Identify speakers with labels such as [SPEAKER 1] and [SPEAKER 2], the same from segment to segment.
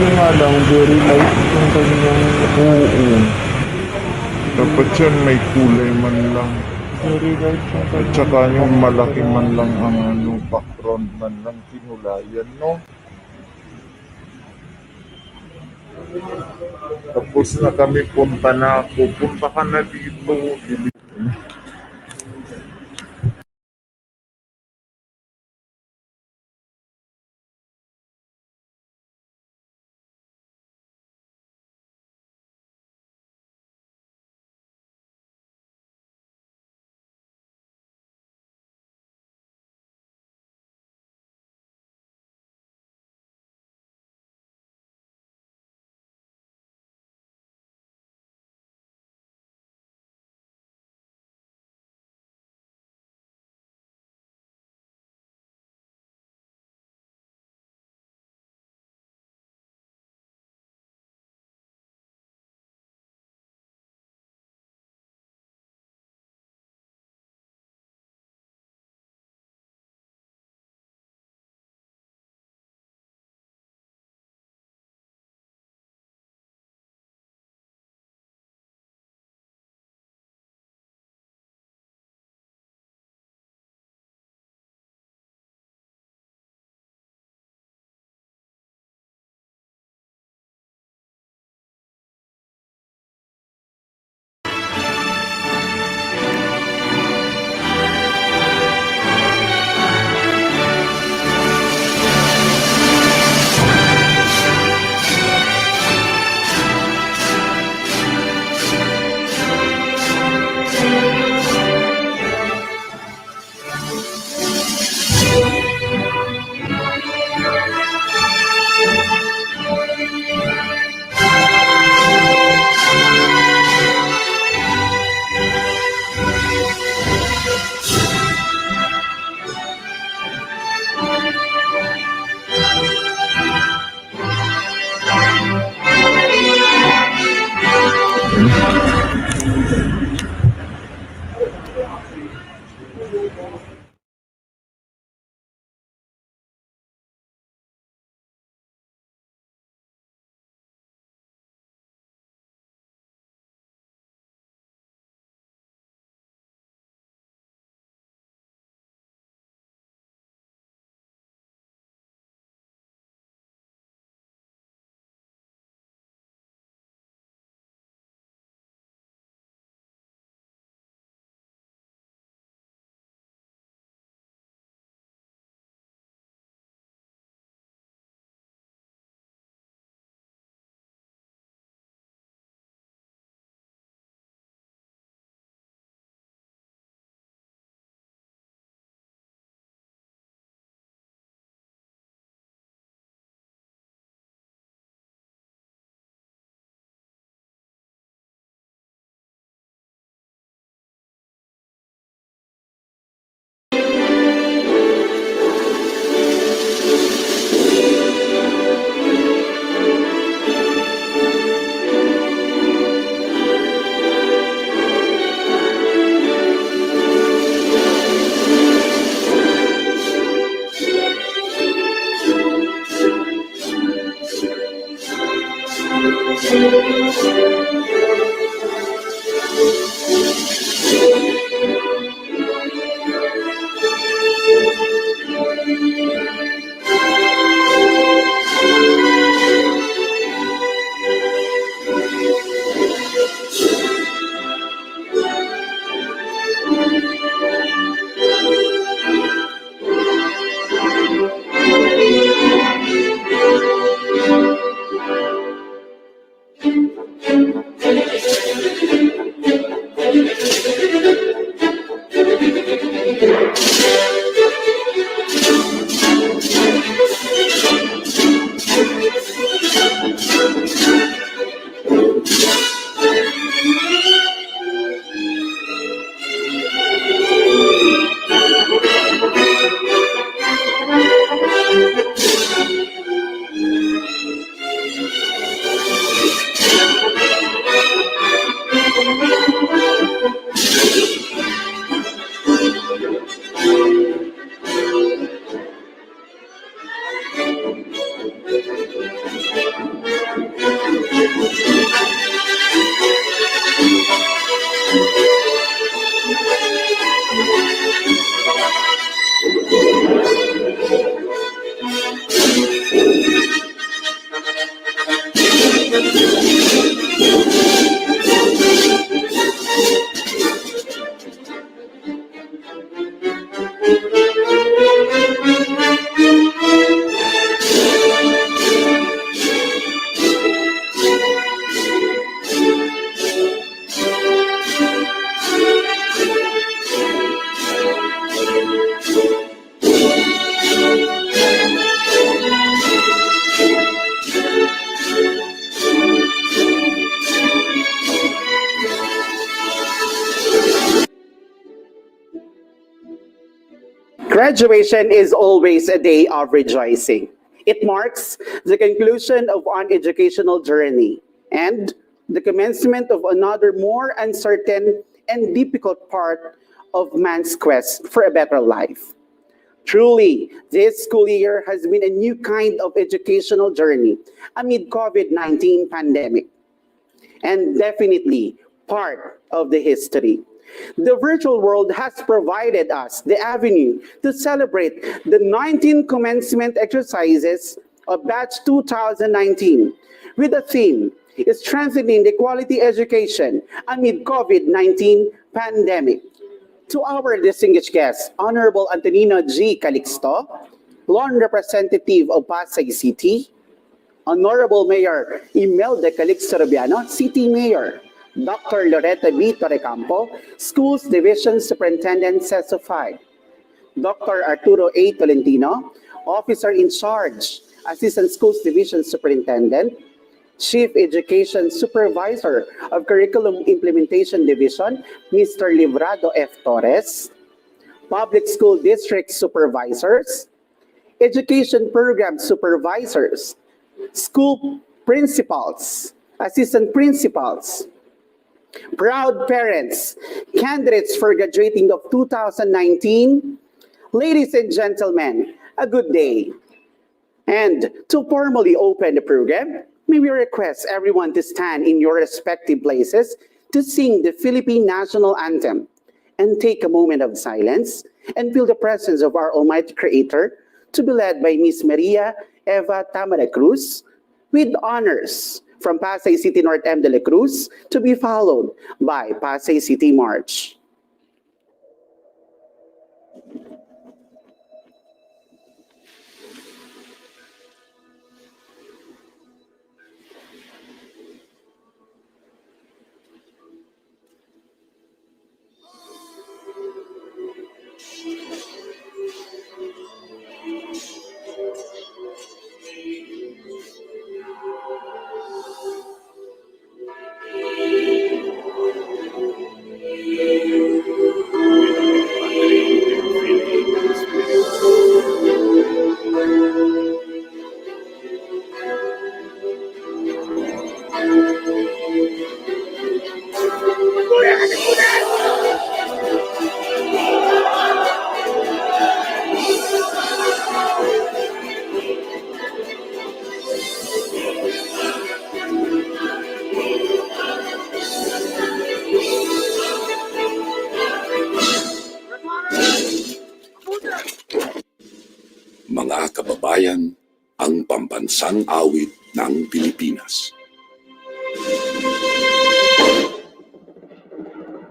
[SPEAKER 1] Hindi nga lang, very light yung kanyang
[SPEAKER 2] Oo. Dapat yan may kulay man lang.
[SPEAKER 1] very light yung
[SPEAKER 2] At
[SPEAKER 1] kanyang
[SPEAKER 2] saka yung malaki man lang ang background man lang kinulayan, no? Tapos na kami, punta na ako. Punta ka na dito.
[SPEAKER 3] Graduation is always a day of rejoicing. It marks the conclusion of an educational journey and the commencement of another more uncertain and difficult part of man's quest for a better life. Truly, this school year has been a new kind of educational journey amid COVID-19 pandemic and definitely part of the history. The virtual world has provided us the avenue to celebrate the 19 commencement exercises of batch 2019 with the theme strengthening the quality education amid COVID-19 pandemic. To our distinguished guests, Honorable Antonino G. Calixto, Lone Representative of Pasay City, Honorable Mayor Imelda Calixto Rubiano, City Mayor, Dr. Loretta B. Torrecampo, Schools Division Superintendent Sesofy, Dr. Arturo A. Tolentino, Officer in Charge, Assistant Schools Division Superintendent, Chief Education Supervisor of Curriculum Implementation Division, Mr. Librado F. Torres, Public School District Supervisors, Education Program Supervisors, School Principals, Assistant Principals, proud parents, candidates for graduating of 2019, ladies and gentlemen, a good day. And to formally open the program, may we request everyone to stand in your respective places to sing the Philippine National Anthem and take a moment of silence and feel the presence of our Almighty Creator to be led by Miss Maria Eva Tamara Cruz with honors from Pasay City North M. de la Cruz to be followed by Pasay City March.
[SPEAKER 4] Mga kababayan, ang pambansang awit ng Pilipinas.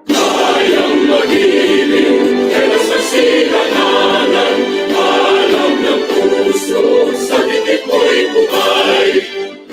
[SPEAKER 4] Kayang magiging kailan sa silananan, alam ng puso, sa titik mo'y bumay.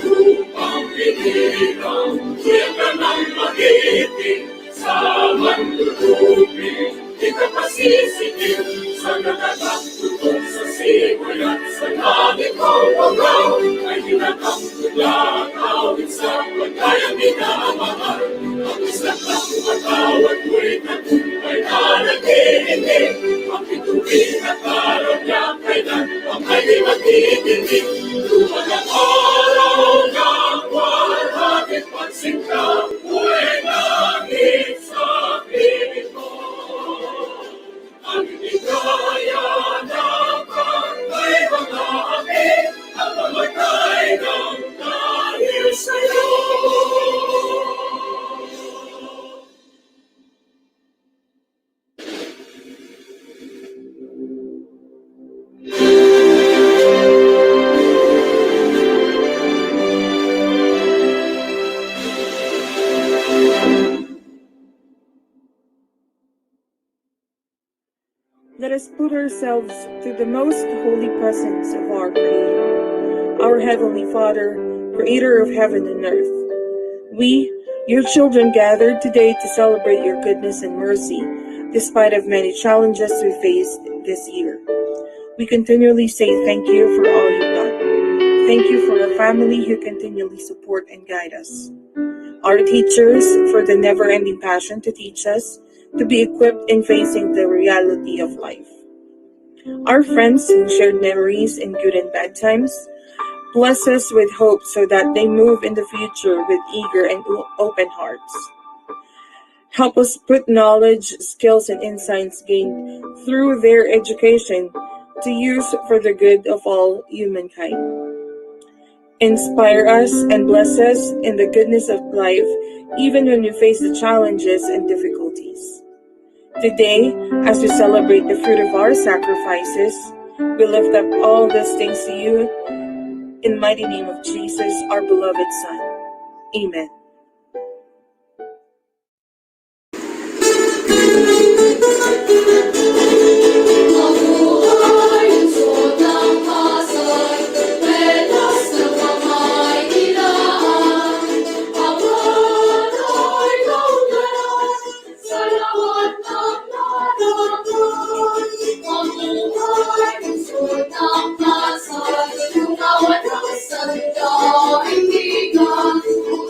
[SPEAKER 4] Lupang pinirang, tuyak ka ng magiting, sa manlulupin, di ka pasisikin, sa nakatagputok sa simoy at sa langit mong pagaw, ay hinatang tula, awit sa pagkayang minamahal. Ang isang ang matawad mo'y tagumpay na nag-iindig, ang pituloy at araw niya kailan ang ay di magtitindig. Lumang ang araw ng warhatid pansin ka, buhay langit sa piling mo. Ang higaya ng pangay mga akin, ang mamatay ng dahil sa'yo.
[SPEAKER 5] Let us put ourselves to the most holy presence of our Creator, our Heavenly Father, Creator of heaven and earth. We, your children, gathered today to celebrate your goodness and mercy, despite of many challenges we faced this year. We continually say thank you for all you've done. Thank you for our family who continually support and guide us. Our teachers for the never-ending passion to teach us, to be equipped in facing the reality of life. Our friends who shared memories in good and bad times, bless us with hope so that they move in the future with eager and open hearts. Help us put knowledge, skills, and insights gained through their education to use for the good of all humankind. Inspire us and bless us in the goodness of life, even when we face the challenges and difficulties. Today, as we celebrate the fruit of our sacrifices, we lift up all these things to you in the mighty name of Jesus, our beloved Son. Amen.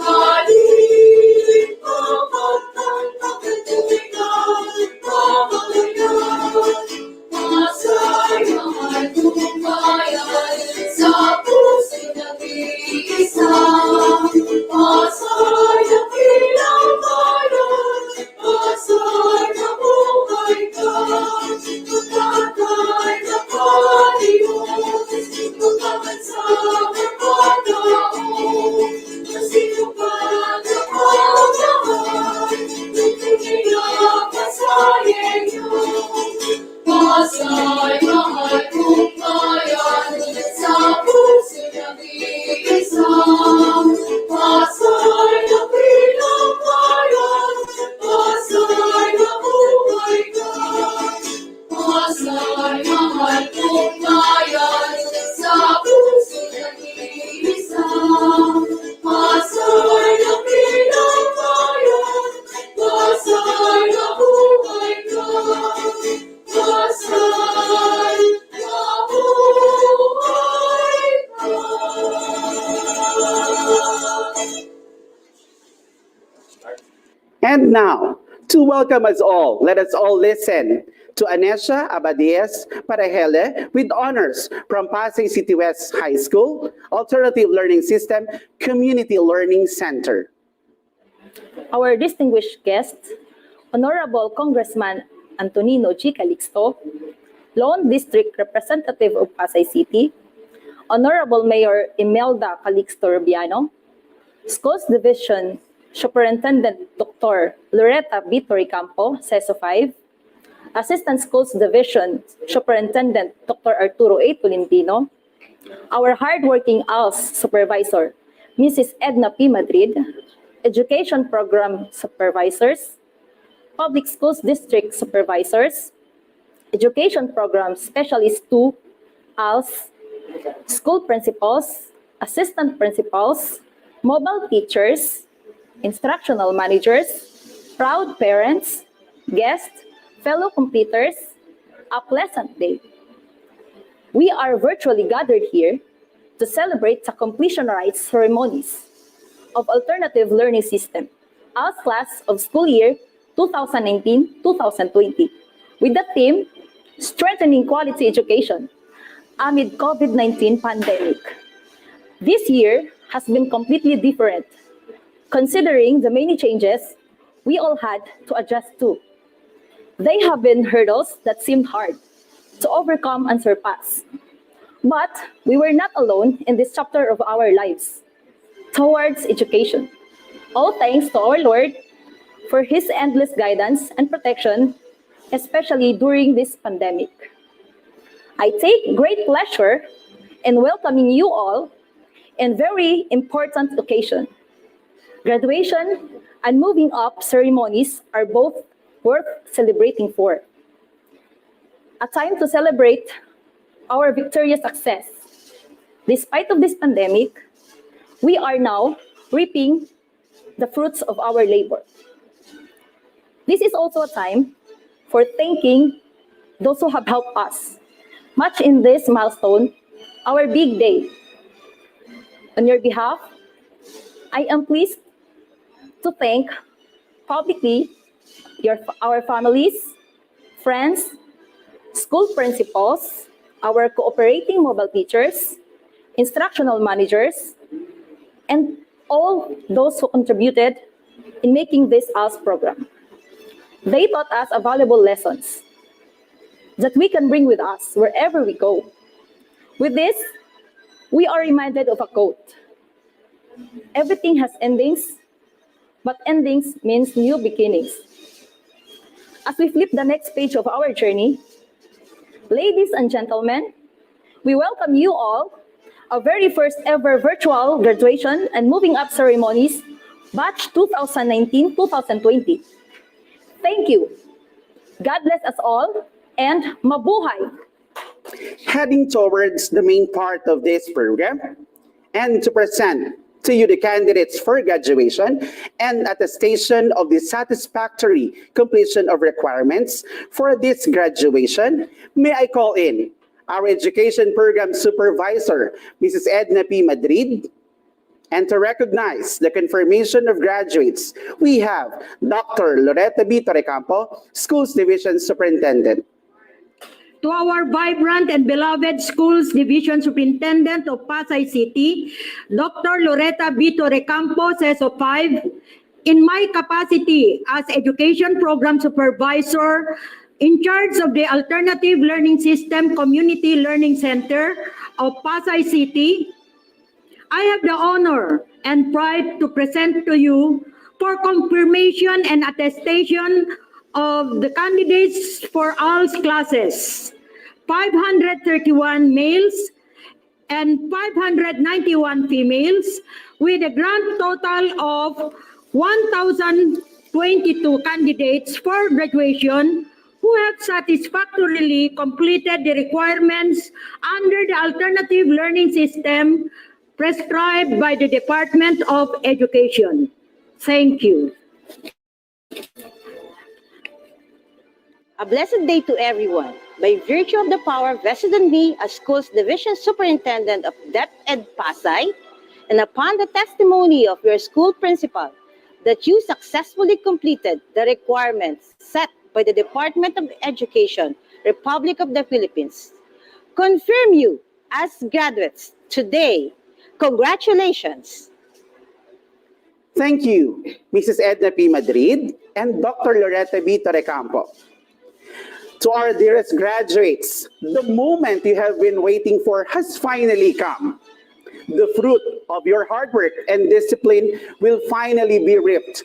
[SPEAKER 6] Ang
[SPEAKER 4] Pasay mahal kong bayan, sa puso nag-iisa. Pasay na bilang bayan, Pasay na buhay ka. Pasay mahal kong bayan, sa puso nag-iisa. Pasay na bilang bayan, Pasay na buhay ka. Pasay na buhay ka.
[SPEAKER 3] And now, to welcome us all, let us all listen to Anesha Abadies Parahele with honors from Pasay City West High School, Alternative Learning System, Community Learning Center.
[SPEAKER 6] Our distinguished guests, Honorable Congressman Antonino G. Calixto, Lone District Representative of Pasay City, Honorable Mayor Imelda Calixto Rubiano, Schools Division Superintendent Dr. Loretta B. Torrecampo, CESO 5, Assistant Schools Division Superintendent Dr. Arturo A. Tolentino, our hardworking ALS Supervisor, Mrs. Edna P. Madrid, Education Program Supervisors, Public Schools District Supervisors, Education Program Specialist 2, ALS, School Principals, Assistant Principals, Mobile Teachers, Instructional Managers, proud parents, guests, fellow completers, a pleasant day. We are virtually gathered here to celebrate the completion rites ceremonies of Alternative Learning System, ALS class of school year 2019-2020, with the theme, Strengthening Quality Education amid COVID-19 pandemic. This year has been completely different, considering the many changes we all had to adjust to. They have been hurdles that seemed hard to overcome and surpass. But we were not alone in this chapter of our lives towards education. All thanks to our Lord for His endless guidance and protection, especially during this pandemic. I take great pleasure in welcoming you all in very important occasion. Graduation and moving up ceremonies are both worth celebrating for. A time to celebrate our victorious success. Despite of this pandemic, we are now reaping the fruits of our labor. This is also a time for thanking those who have helped us much in this milestone, our big day. On your behalf, I am pleased to thank publicly our families, friends, school principals, our cooperating mobile teachers, instructional managers, and all those who contributed in making this ALS program. They taught us valuable lessons that we can bring with us wherever we go. With this, we are reminded of a quote. Everything has endings, but endings means new beginnings. As we flip the next page of our journey, ladies and gentlemen, we welcome you all, our very first ever virtual graduation and moving up ceremonies, batch 2019-2020. Thank you. God bless us all, and mabuhay!
[SPEAKER 3] Heading towards the main part of this program, and to present to you the candidates for graduation and attestation of the satisfactory completion of requirements for this graduation, may I call in our Education Program Supervisor, Mrs. Edna P. Madrid, and to recognize the confirmation of graduates, we have Dr. Loretta B. Torrecampo, Schools Division Superintendent.
[SPEAKER 7] To our vibrant and beloved Schools Division Superintendent of Pasay City, Dr. Loretta B. Torrecampo, CESO 5, in my capacity as Education Program Supervisor in charge of the Alternative Learning System Community Learning Center of Pasay City, I have the honor and pride to present to you for confirmation and attestation of the candidates for ALS classes 531 males and 591 females, with a grand total of 1,022 candidates for graduation who have satisfactorily completed the requirements under the alternative learning system prescribed by the Department of Education. Thank you.
[SPEAKER 8] A blessed day to everyone. By virtue of the power vested in me as Schools Division Superintendent of DepEd Pasay, and upon the testimony of your school principal that you successfully completed the requirements set by the Department of Education, Republic of the Philippines, confirm you as graduates today. Congratulations!
[SPEAKER 3] Thank you, Mrs. Edna P. Madrid and Dr. Loretta B. Torrecampo. To our dearest graduates, the moment you have been waiting for has finally come. The fruit of your hard work and discipline will finally be reaped.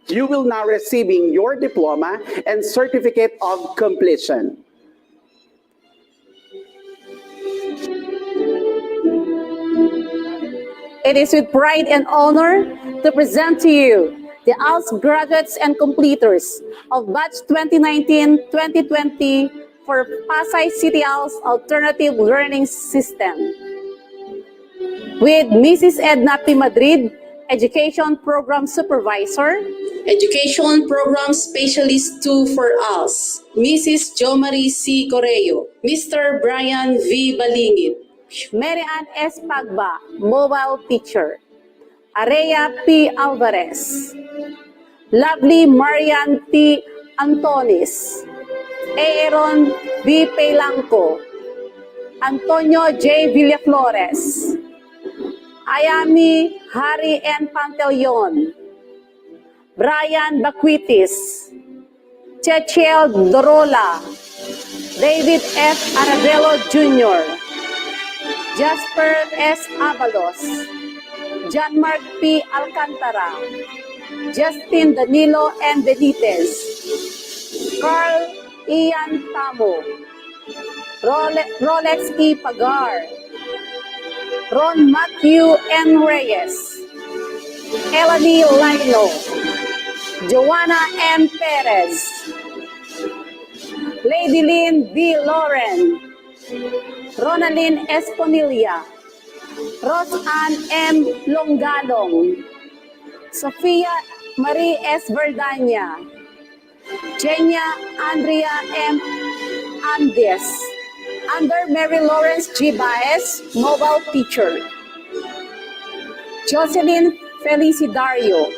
[SPEAKER 3] You will now receiving your diploma and certificate of completion.
[SPEAKER 8] It is with pride and honor to present to you the ALS graduates and completers of Batch 2019-2020 for Pasay City ALS Alternative Learning System. With Mrs. Edna P. Madrid, Education Program Supervisor, Education Program Specialist 2 for ALS, Mrs. Jo Marie C. Correo, Mr. Brian V. Balingit, Mary Ann S. Pagba, Mobile Teacher, Area P. Alvarez, Lovely Marian T. Antonis, Aaron B. Pelanco, Antonio J. Villaflores, Ayami Harry N. Pantaleon, Brian Baquitis, Chechiel Dorola, David F. Arabello Jr., Jasper S. Abalos, John Mark P. Alcantara, Justin Danilo and Benitez, Carl Ian Tamo, Rolex E. Pagar, Ron Matthew N. Reyes, Elanie Lino, Joanna M. Perez, Lady Lynn B. Lauren, Ronaldin Esponilla, Rosanne M. Longalong, Sofia Marie S. Verdania, Jenya Andrea M. Andes, under Mary Lawrence G. Baez, Mobile Teacher, Jocelyn Felicidario,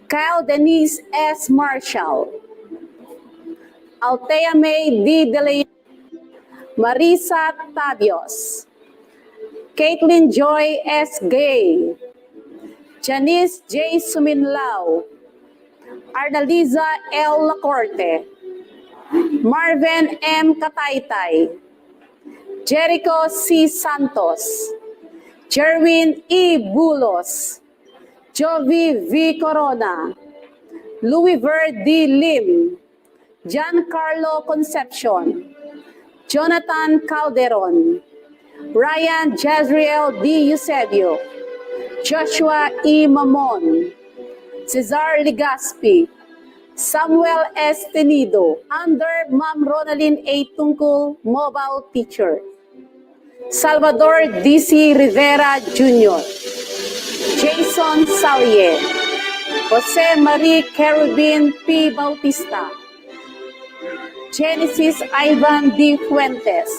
[SPEAKER 8] Kyle Denise S. Marshall, Altea May D. DeLeon, Marisa Tabios, Caitlin Joy S. Gay, Janice J. Suminlao, Ardaliza L. Lacorte, Marvin M. Kataytay, Jericho C. Santos, Jerwin E. Bulos, Jovi V. Corona, Louis Ver D. Lim, Giancarlo Concepcion, Jonathan Calderon, Ryan Jazriel D. Eusebio, Joshua E. Mamon, Cesar Ligaspi, Samuel S. Tenido, under Ma'am Ronaldin A. Tungkol, Mobile Teacher, Salvador D.C. Rivera Jr., Jason Salye, Jose Marie Carubin P. Bautista, Genesis Ivan D. Fuentes,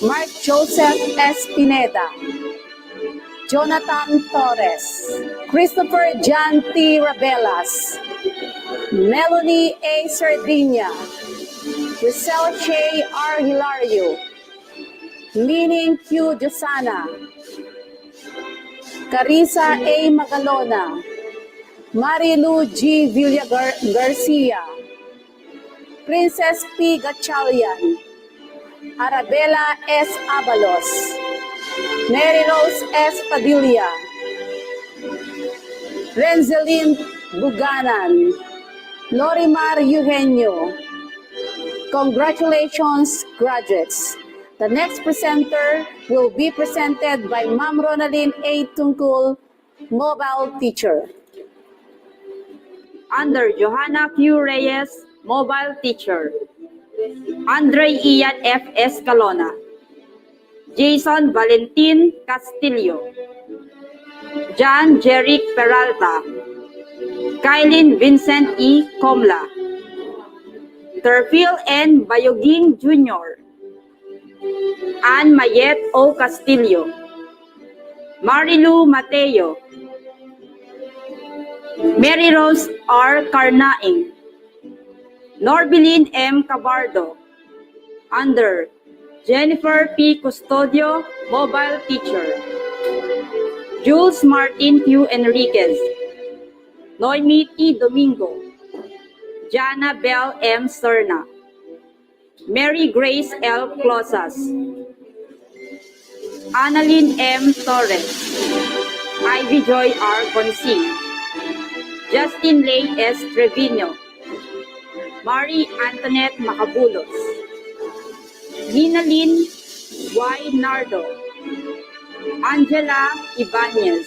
[SPEAKER 8] Mark Joseph S. Pineda, Jonathan Torres, Christopher John T. Rabelas, Melanie A. Sardinia, Giselle Shea R. Hilario, Lining Q. Josana, Carissa A. Magalona, Marilu G. Villa Garcia, Princess P. Gatchalian, Arabella S. Abalos, Mary Rose S. Padilla, Renzelin Buganan, Lorimar Eugenio,
[SPEAKER 9] Congratulations, graduates. The next presenter will be presented by Ma'am Ronaldine A. Tungkol, mobile teacher.
[SPEAKER 7] Under Johanna Q. Reyes, mobile teacher. Andre Ian F. Escalona. Jason Valentin Castillo. John Jeric Peralta. Kylin Vincent E. Comla. Terfil N. Bayoging Jr. Ann Mayet O. Castillo. Marilu Mateo. Mary Rose R. Carnaing. Norbilin M. Cabardo. Under Jennifer P. Custodio, mobile teacher. Jules Martin Q. Enriquez. Noemi T. Domingo. Jana Bell M. Serna. Mary Grace L. Closas. Annalyn M. Torres. Ivy Joy R. Consing. Justin Lay S. Trevino. Marie Antoinette Macabulos. Ninalyn Y. Nardo. Angela Ibanez.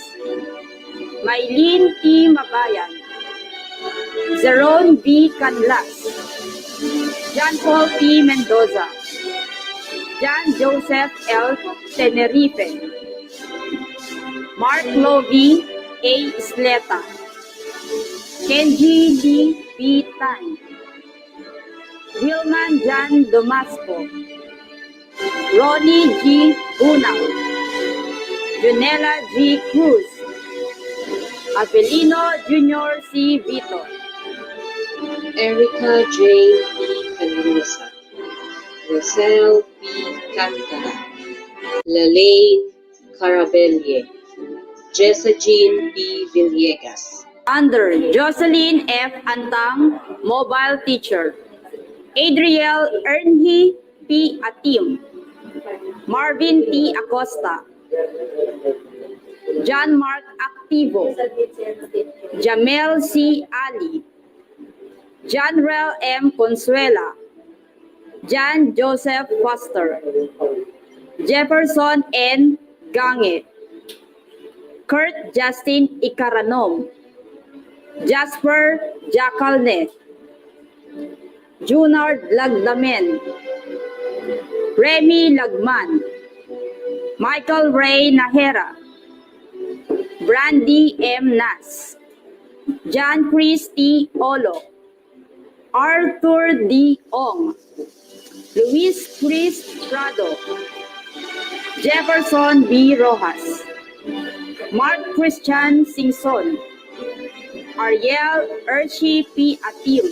[SPEAKER 7] Maylene T. Mabayan. Zeron B. Canlas. John Paul P. Mendoza. John Joseph L. Tenerife. Mark Lovey A. Isleta. Kenji Lee B. Tan. Wilman Jan Domasco. Ronnie G. Bunang. Junela G. Cruz. Avelino Junior C. Vito.
[SPEAKER 10] Erica J. P. Canusa. Rosel P. Cantara. Lalaine Carabellier. Jessa Jean P. Villegas.
[SPEAKER 7] Under Jocelyn F. Antang, mobile teacher. Adriel Ernhi P. Atim. Marvin T. Acosta. John Mark Activo. Jamel C. Ali. Janrel M. Consuela. John Joseph Foster. Jefferson N. Gange. Kurt Justin Ikaranom. Jasper Jacalne. Junard Lagdamen. Remy Lagman. Michael Ray Nahera. Brandy M. Nas. John Chris T. Olo. Arthur D. Ong. Luis Chris Prado. Jefferson B. Rojas. Mark Christian Singson. Ariel Urshi P. Atim.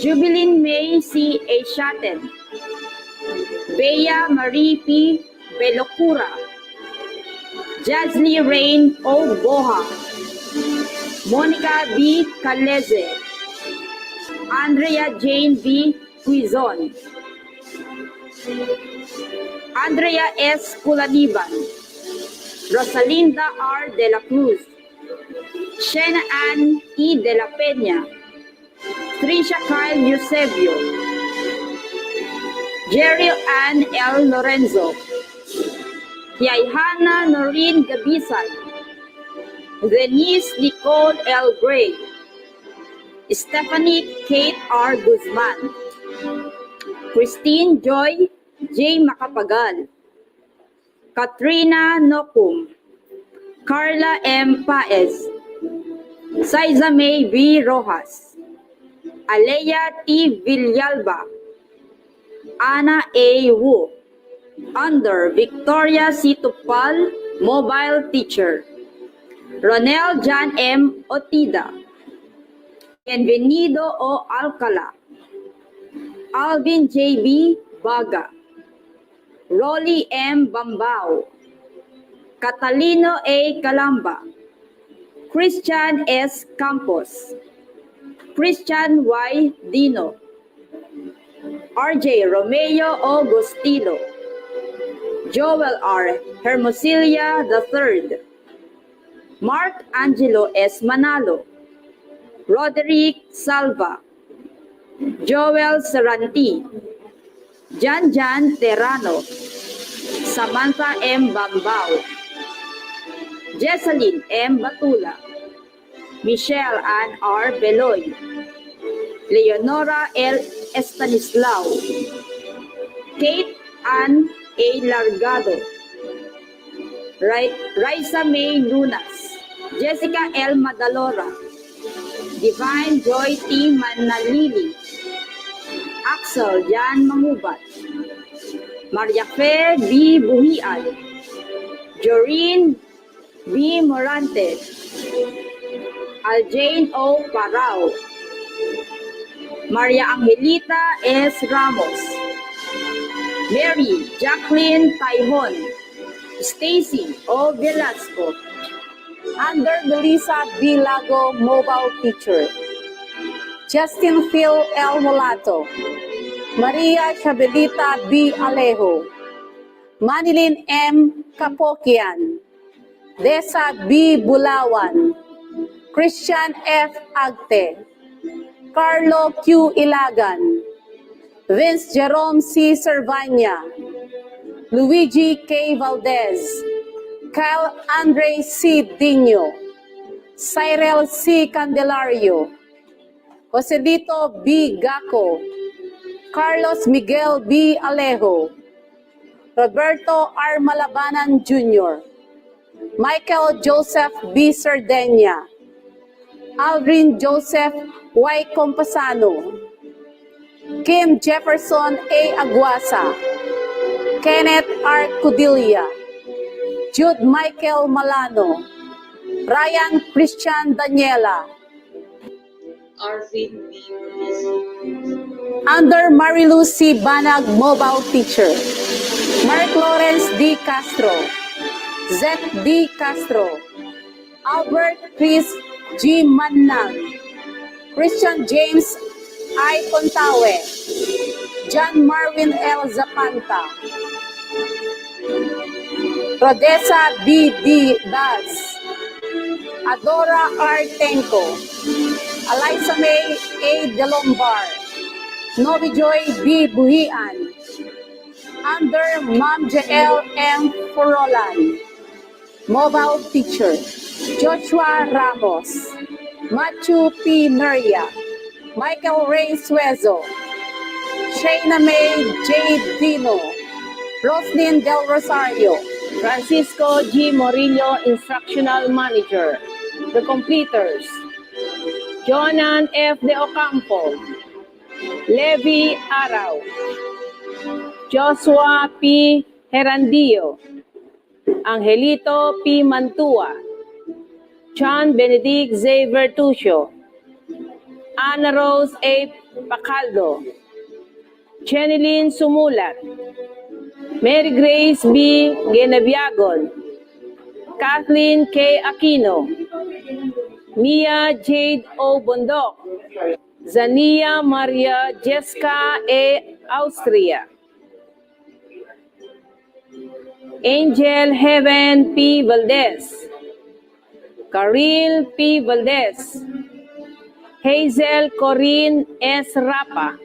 [SPEAKER 7] Jubilin May C. Eshaten. Bea Marie P. Belocura. Jazly Rain O. Boha. Monica B. Caleze. Andrea Jane B. Quizon. Andrea S. Culaniban. Rosalinda R. De la Cruz. Shena Ann E. De la Peña. Trisha Kyle Eusebio. Jerry Ann L. Lorenzo. Yaihana Noreen Gabisay. Denise Nicole L. Gray. Stephanie Kate R. Guzman. Christine Joy J. Macapagal. Katrina Nokum. Carla M. Paez. Saiza May B. Rojas. Alea T. Villalba. Anna A. Wu. Under Victoria C. Tupal, mobile teacher. Ronel John M. Otida. Bienvenido O. Alcala. Alvin J. B. Baga. Rolly M. Bambao. Catalino A. Calamba. Christian S. Campos. Christian Y. Dino. RJ Romeo O. Gostilo. Joel R. Hermosilia III. Mark Angelo S. Manalo. Roderick Salva. Joel Saranti, Jan Terrano, Samantha M. Bambao, Jessalyn M. Batula, Michelle Ann R. Beloy, Leonora L. Estanislao, Kate Ann A. Largado, Raisa May Lunas, Jessica L. Madalora, Divine Joy T. Manalili, Axel Jan Mangubat, Maria Fe B. Buhian, Joreen B. Morante, Aljane O. Parao, Maria Angelita S. Ramos, Mary Jacqueline Taihon, Stacy O. Velasco,
[SPEAKER 9] Under Melissa B. Lago, mobile teacher. Justin Phil L. Molato. Maria Chabelita B. Alejo. Manilin M. Kapokian. Desa B. Bulawan. Christian F. Agte. Carlo Q. Ilagan. Vince Jerome C. Cervania. Luigi K. Valdez. Kyle Andre C. Dino. Cyril C. Candelario. Joselito B. Gaco. Carlos Miguel B. Alejo. Roberto R. Malabanan Jr. Michael Joseph B. Sardenia. Aldrin Joseph Y. Compasano. Kim Jefferson A. Aguasa. Kenneth R. Cudilla. Jude Michael Malano. Ryan Christian Daniela.
[SPEAKER 10] Arvin B. Ruiz,
[SPEAKER 9] Under Marilu C. Banag, mobile teacher. Mark Lawrence D. Castro. Zach D. Castro. Albert Chris G. Manang. Christian James I. Contawe. John Marvin L. Zapanta. Rodessa B. D. Daz. Adora R. Tenko. Eliza May A. Delombar. Novi Joy B. Buhian. Under Ma'am JL M. Forolan. Mobile teacher. Joshua Ramos. Matthew P. Maria. Michael Ray Suezo. Shayna May J. Dino. Roslyn Del Rosario.
[SPEAKER 8] Francisco G. Morillo, Instructional Manager. The completers: Jonan F. De Ocampo, Levi Arau, Joshua P. Herandillo, Angelito P. Mantua, John Benedict Z. Vertucio, Ana Rose A. Pacaldo, Chenilyn Sumulat, Mary Grace B. Geneviagon, Kathleen K. Aquino, Mia Jade O. Bondok, Zania Maria Jessica A. Austria, Angel Heaven P. Valdez, Karil P. Valdez, Hazel Corinne S. Rapa,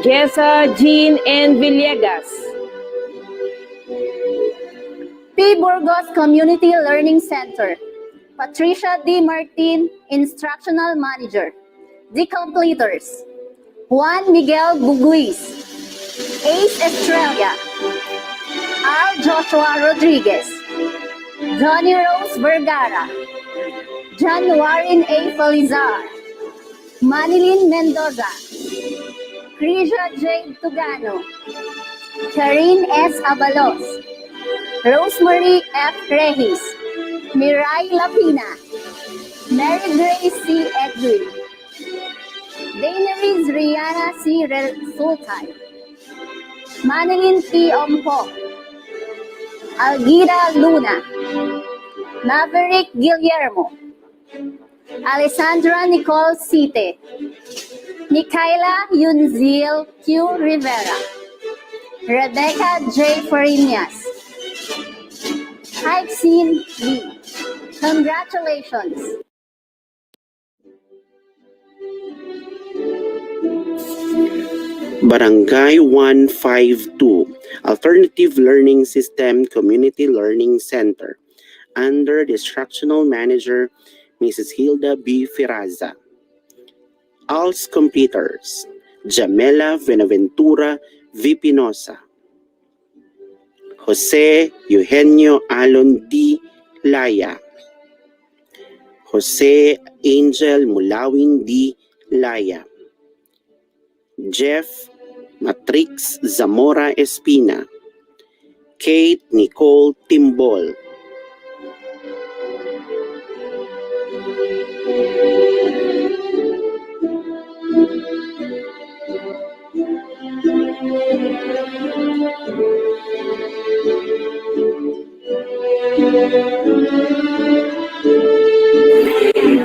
[SPEAKER 8] Jessa Jean N. Villegas,
[SPEAKER 6] P. Burgos Community Learning Center. Patricia D. Martin, Instructional Manager. The completers: Juan Miguel Buguis, Ace Estrella, R. Joshua Rodriguez, Johnny Rose Vergara, John Warren A. Felizar, Manilyn Mendoza, Krisha J. Tugano, Karine S. Abalos, Rosemary F. Regis, Mirai Lapina, Mary Grace C. Edwin, Daenerys Rihanna C. Sultan, Manilyn P. Ompo, Algida Luna, Maverick Guillermo, Alessandra Nicole Cite, Micaela Yunzil Q. Rivera, Rebecca J. Farinas, Hyxine Lee. Congratulations!
[SPEAKER 3] Barangay 152, Alternative Learning System Community Learning Center, under the Instructional Manager, Mrs. Hilda B. Firaza. ALS Completers, Jamela Benaventura Vipinosa, Jose Eugenio Alon D. Laya, Jose Angel Mulawin D. Laya, Jeff Matrix Zamora Espina, Kate Nicole Timbol,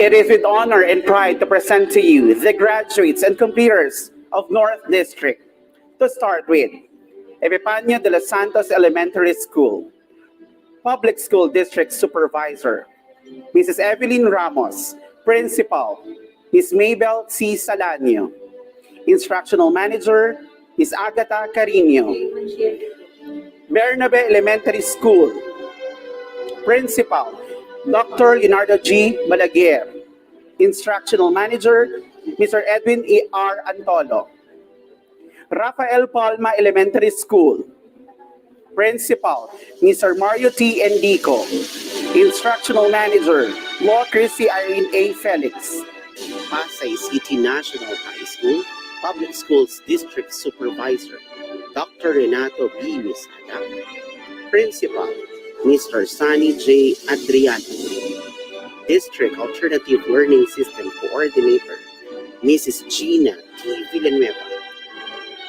[SPEAKER 3] It is with honor and pride to present to you the graduates and completers of North District. To start with, Epifanio de los Santos Elementary School, Public School District Supervisor, Mrs. Evelyn Ramos, Principal, Ms. Mabel C. Salanio, Instructional Manager, Ms. Agatha Carino, Bernabe Elementary School, Principal, Dr. Leonardo G. Balaguer, Instructional Manager, Mr. Edwin E. R. Antolo, Rafael Palma Elementary School, Principal, Mr. Mario T. Endico, Instructional Manager, Law Chrissy Irene A. Felix, Pasay City National High School, Public Schools District Supervisor, Dr. Renato B. Misada, Principal, Mr. Sunny J. Adriano, District Alternative Learning System Coordinator, Mrs. Gina T. Villanueva,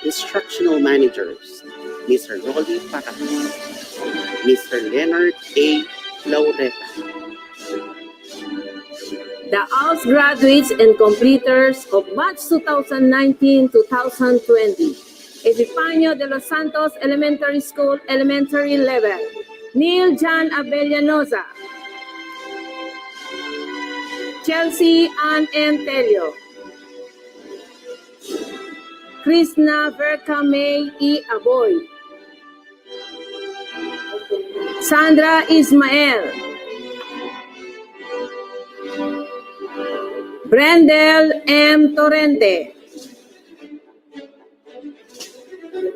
[SPEAKER 3] Instructional Managers, Mr. Rolly Parajas, Mr. Leonard A. Laureta.
[SPEAKER 7] The ALS graduates and completers of batch 2019-2020, Epifanio de los Santos Elementary School, Elementary Level, Neil Jan Abellanoza, Chelsea Ann M. Telio, Krishna Verka May E. Aboy, Sandra Ismael, Brendel M. Torrente,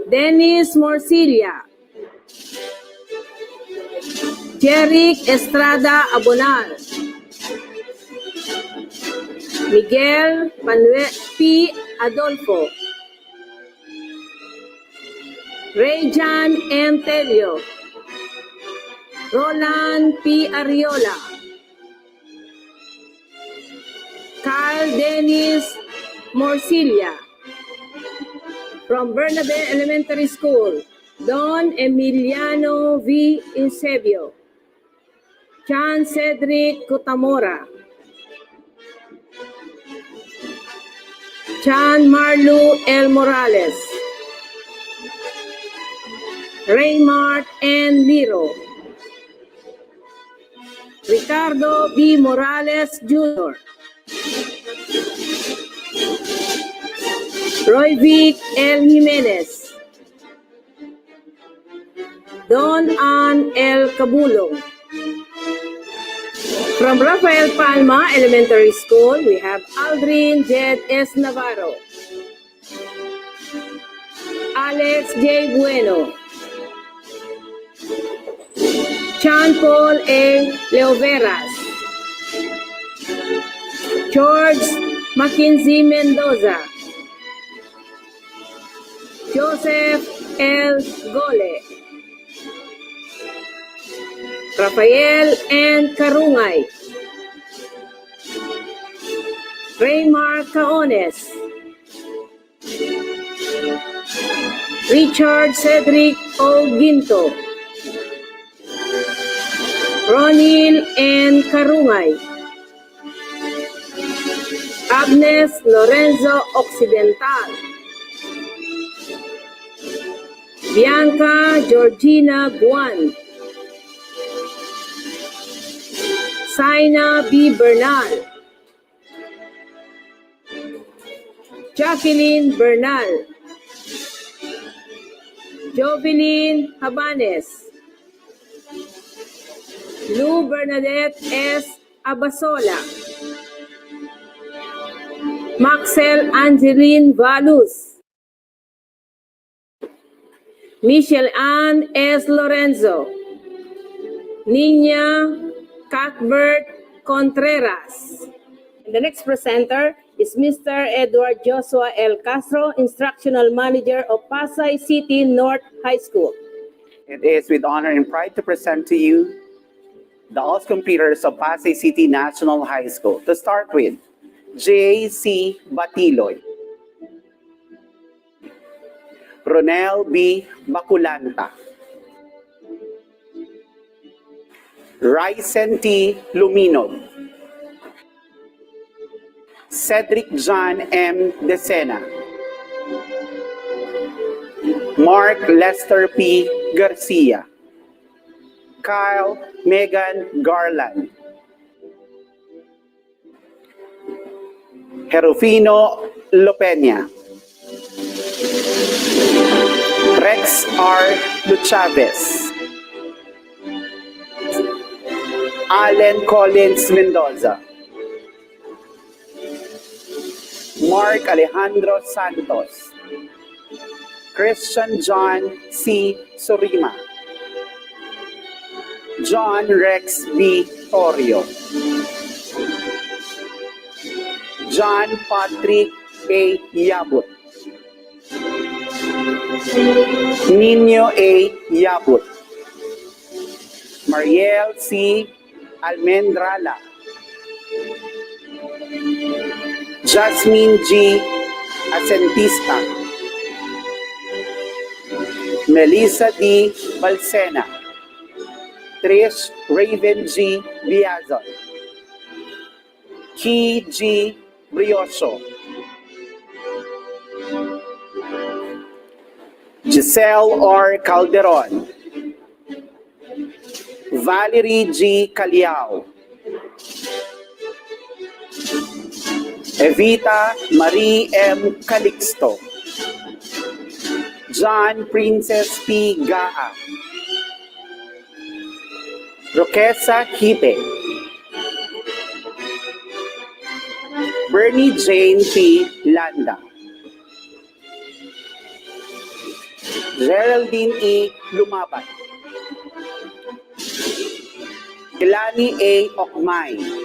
[SPEAKER 7] Dennis Morcilia, Jeric Estrada Abonal, Miguel Manuel P. Adolfo, Rayjan M. Telio, Roland P. Ariola, Carl Dennis Morcilia. From Bernabe Elementary School, Don Emiliano V. Eusebio, John Cedric Cotamora, John Marlu L. Morales, Raymart N. Liro, Ricardo B. Morales Jr., Roy Vic L. Jimenez, Don Ann L. Cabulong. From Rafael Palma Elementary School, we have Aldrin Jed S. Navarro, Alex J. Bueno, John Paul A. Leoveras, George Mackenzie Mendoza, Joseph L. Gole, Rafael N. Carungay, Raymar Caones, Richard Cedric O. Ginto, Ronil N. Carungay, Agnes Lorenzo Occidental, Bianca Georgina Guan, Saina B. Bernal,
[SPEAKER 11] Jacqueline Bernal, Jovelyn Habanes, Lou Bernadette S. Abasola, Maxel Angeline Valus, Michelle Ann S. Lorenzo, Nina Cuthbert Contreras. And the next presenter is Mr. Edward Joshua L. Castro, Instructional Manager of Pasay City North High School.
[SPEAKER 3] It is with honor and pride to present to you the ALS completers of Pasay City National High School. To start with, J.C. Batiloy, Ronel B. Baculanta, Ryzen T. Luminog, Cedric John M. Decena, Mark Lester P. Garcia, Kyle Megan Garland, Herufino Lopena, Rex R. Luchavez, Allen Collins Mendoza, Mark Alejandro Santos, Christian John C. Surima, John Rex B. Torrio, John Patrick A. Yabut, Nino A. Yabut, Mariel C. Almendrala, Jasmine G. Asentista, Melissa D. Balsena, Trish Raven G. Biazon, Key G. Brioso, Giselle R. Calderon, Valerie G. Caliao, Evita Marie M. Calixto, John Princess P. Gaa, Roquesa Hipe, Bernie Jane P. Landa, Geraldine E. Lumabay, Ilani A. Okmay,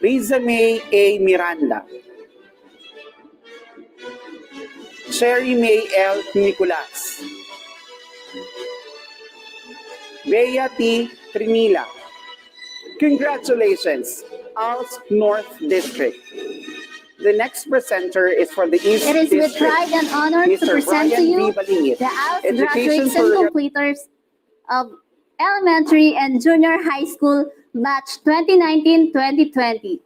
[SPEAKER 3] Riza May A. Miranda, Cherry May L. Nicolas, Bea T. Trinila. Congratulations, ALS North District. The next presenter is from the East
[SPEAKER 6] It is with
[SPEAKER 3] District.
[SPEAKER 6] pride and honor to
[SPEAKER 3] Mr.
[SPEAKER 6] present to
[SPEAKER 3] Brian
[SPEAKER 6] you
[SPEAKER 3] B. Balingit,
[SPEAKER 6] the ALS
[SPEAKER 3] Education
[SPEAKER 6] graduates and
[SPEAKER 3] Program-
[SPEAKER 6] completers of elementary and junior high school batch 2019-2020.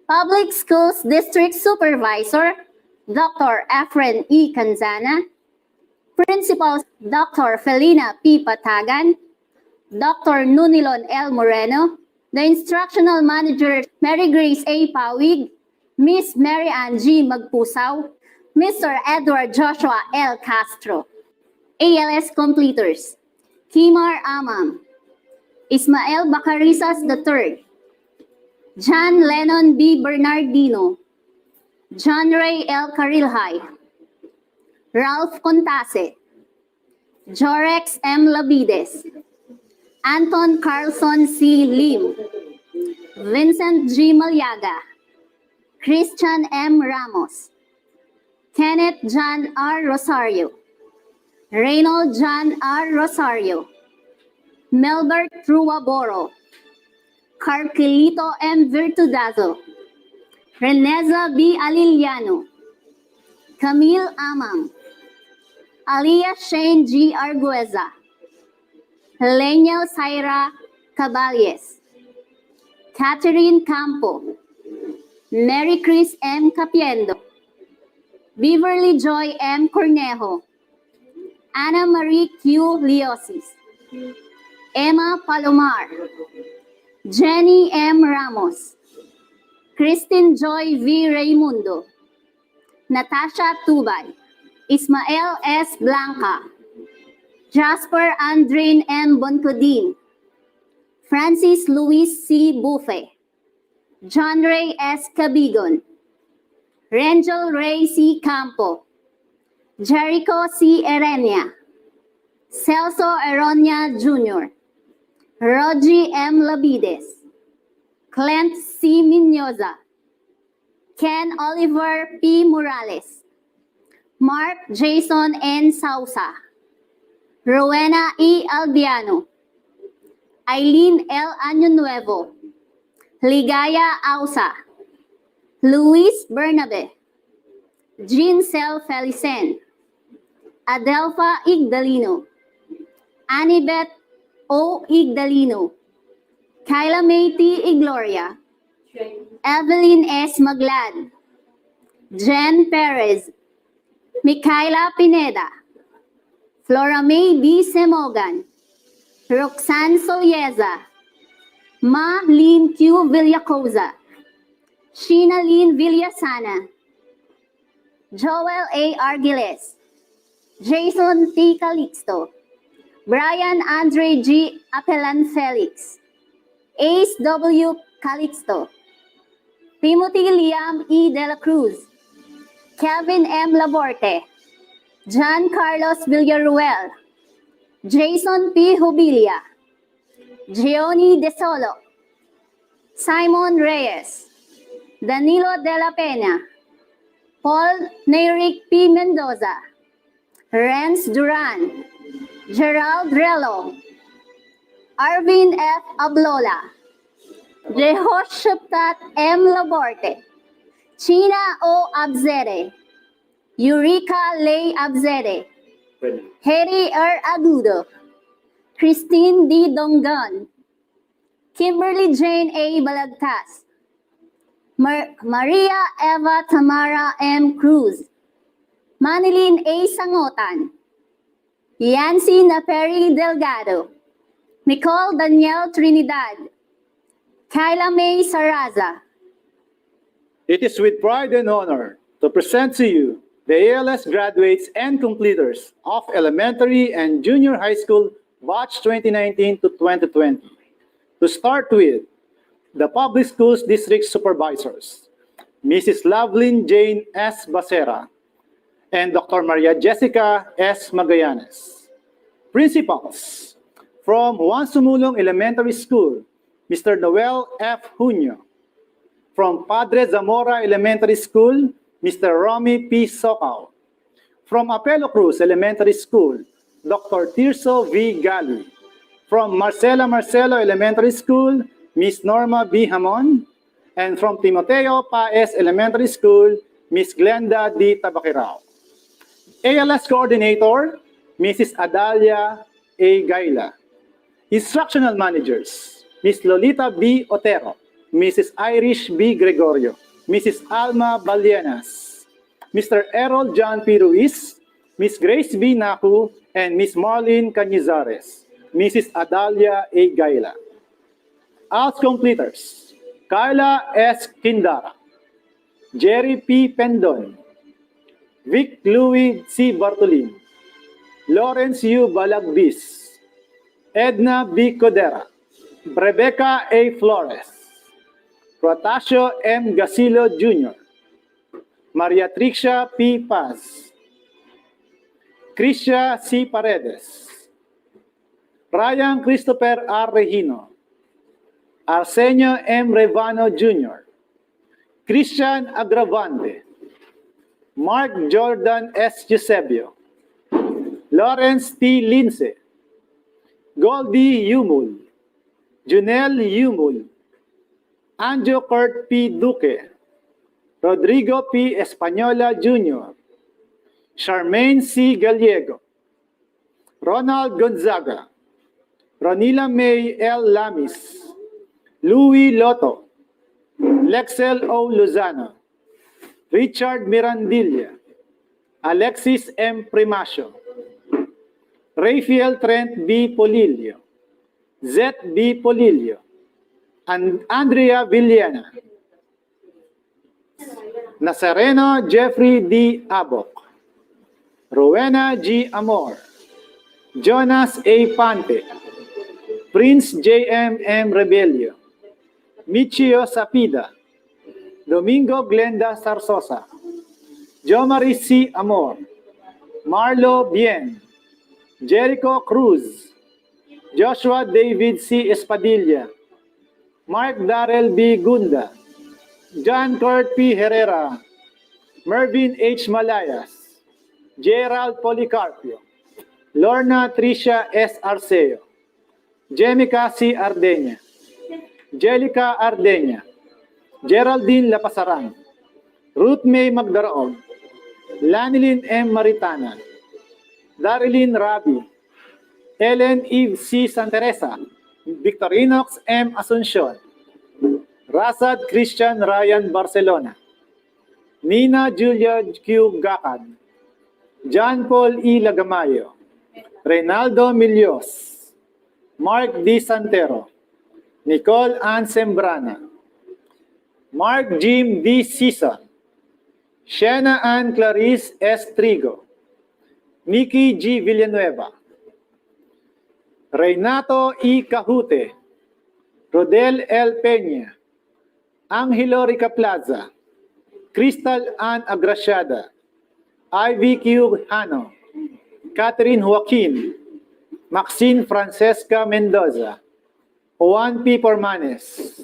[SPEAKER 6] Public Schools District Supervisor, Dr. Efren E. Canzana, Principal Dr. Felina P. Patagan, Dr. Nunilon L. Moreno, the Instructional Manager Mary Grace A. Pawig, Miss Mary Ann G. Magpusaw, Mr. Edward Joshua L. Castro, ALS completers, Kimar Amam, Ismael Bacarisas III, John Lennon B. Bernardino, John Ray L. Carilhay, Ralph Contase, Jorex M. Labides, Anton Carlson C. Lim, Vincent G. Malyaga, Christian M. Ramos, Kenneth John R. Rosario, Reynold John R. Rosario, Melbert Trua Boro, Carquilito M. Virtudazo, Reneza B. Aliliano, Camille Amam, Aliyah Shane G. Argueza, Heleniel Saira Caballes, Catherine Campo, Mary Chris M. Capiendo, Beverly Joy M. Cornejo, Ana Marie Q. Liosis, Emma Palomar, Jenny M. Ramos,
[SPEAKER 12] Christine Joy V. Raimundo, Natasha Tubay, Ismael S. Blanca, Jasper Andrin M. Boncodin, Francis Luis C. Buffet, John Ray S. Cabigon, Rangel Ray C. Campo, Jericho C. Erenia, Celso Eronia Jr., Rogie M. Labides, Clint C. Minyoza, Ken Oliver P. Morales, Mark Jason N. Sausa, Rowena E. Albiano, Eileen L. Año Nuevo, Ligaya Ausa, Luis Bernabe, Jean Cel Felicen, Adelpha Igdalino, Anibet O. Igdalino, Kyla May T. Igloria, Evelyn S. Maglad, Jen Perez, Micaela Pineda, Flora May B. Semogan, Roxanne Soyeza, Ma Lynn Q. Villacosa, Sheena Lynn Villasana, Joel A. Argiles, Jason T. Calixto, Brian Andre G. Apelan Felix, Ace W. Calixto, Timothy Liam E. De La Cruz, Kevin M. Laborte, John Carlos Villaruel, Jason P. Hubilia, Gioni De Solo, Simon Reyes, Danilo De La Pena, Paul Neyrick P. Mendoza, Renz Duran, Gerald Rello, Arvin F. Ablola, Jehoshaphat M. Laborte, China O. Abzede, Eureka Lay Abzede, Harry R. Agudo, Christine D. Dongan, Kimberly Jane A. Balagtas, Maria Eva Tamara M. Cruz, Manilyn A. Sangotan, Yancy Naperi Delgado, Nicole Danielle Trinidad, Kyla May Saraza.
[SPEAKER 13] It is with pride and honor to present to you the ALS graduates and completers of elementary and junior high school batch 2019 to 2020. To start with, the Public Schools District Supervisors, Mrs. Lovelyn Jane S. Basera, and Dr. Maria Jessica S. Magallanes. Principals, from Juan Sumulong Elementary School, Mr. Noel F. Junio. From Padre Zamora Elementary School, Mr. Romy P. Socaw. From Apelo Cruz Elementary School, Dr. Tirso V. Gali. From Marcelo Elementary School, Ms. Norma B. Hamon. And from Timoteo Paes Elementary School, Ms. Glenda D. Tabakirao. ALS Coordinator, Mrs. Adalia A. Gaila. Instructional Managers, Ms. Lolita B. Otero, Mrs. Irish B. Gregorio, Mrs. Alma Balienas, Mr. Errol John P. Ruiz, Ms. Grace B. Naku, and Ms. Marlene Canizares, Mrs. Adalia A. Gaila. ALS Completers, Carla S. Kindara, Jerry P. Pendon, Vic Louis C. Bartolin, Lawrence U. Balagbis, Edna B. Codera, Rebecca A. Flores, Protasio M. Gasilo Jr., Maria Tricia P. Paz, Krisha C. Paredes, Ryan Christopher R. Regino, Arsenio M. Revano Jr., Christian Agravante, Mark Jordan S. Eusebio, Lawrence T. Lince, Goldie Yumul, Junel Yumul, Anjo Kurt P. Duque, Rodrigo P. Española Jr., Charmaine C. Gallego, Ronald Gonzaga, Ronila May L. Lamis, Louis Loto, Lexel O. Lozano, Richard Mirandilla, Alexis M. Primacio, Rafael Trent B. Polilio, Zet B. Polilio, and Andrea Villena, Nazareno Jeffrey D. Abok, Rowena G. Amor, Jonas A. Pante, Prince J.M. M. Rebelio, Michio Sapida, Domingo Glenda Sarsosa, Jomari C. Amor, Marlo Bien, Jericho Cruz, Joshua David C. Espadilla, Mark Darrell B. Gunda, John Kurt P. Herrera, Mervin H. Malayas, Gerald Policarpio, Lorna Tricia S. Arceo, Jemica C. Ardenya, Jelica Ardenya, Geraldine Lapasaran, Ruth May Magdaraog, Lanilyn M. Maritana, Darilyn Rabi, Ellen Eve C. Santeresa, Victorinox M. Asuncion, Rasad Christian Ryan Barcelona, Nina Julia Q. Gacad, John Paul E. Lagamayo, Reynaldo Milios, Mark D. Santero, Nicole Ann Sembrana, Mark Jim D. Sison, Shena Ann Clarice S. Trigo, Nikki G. Villanueva, Reynato E. Cahute, Rodel L. Peña, Angelo Rica Plaza, Crystal Ann Agraciada, Ivy Q. Hano, Catherine Joaquin, Maxine Francesca Mendoza, Juan P. Pormanes,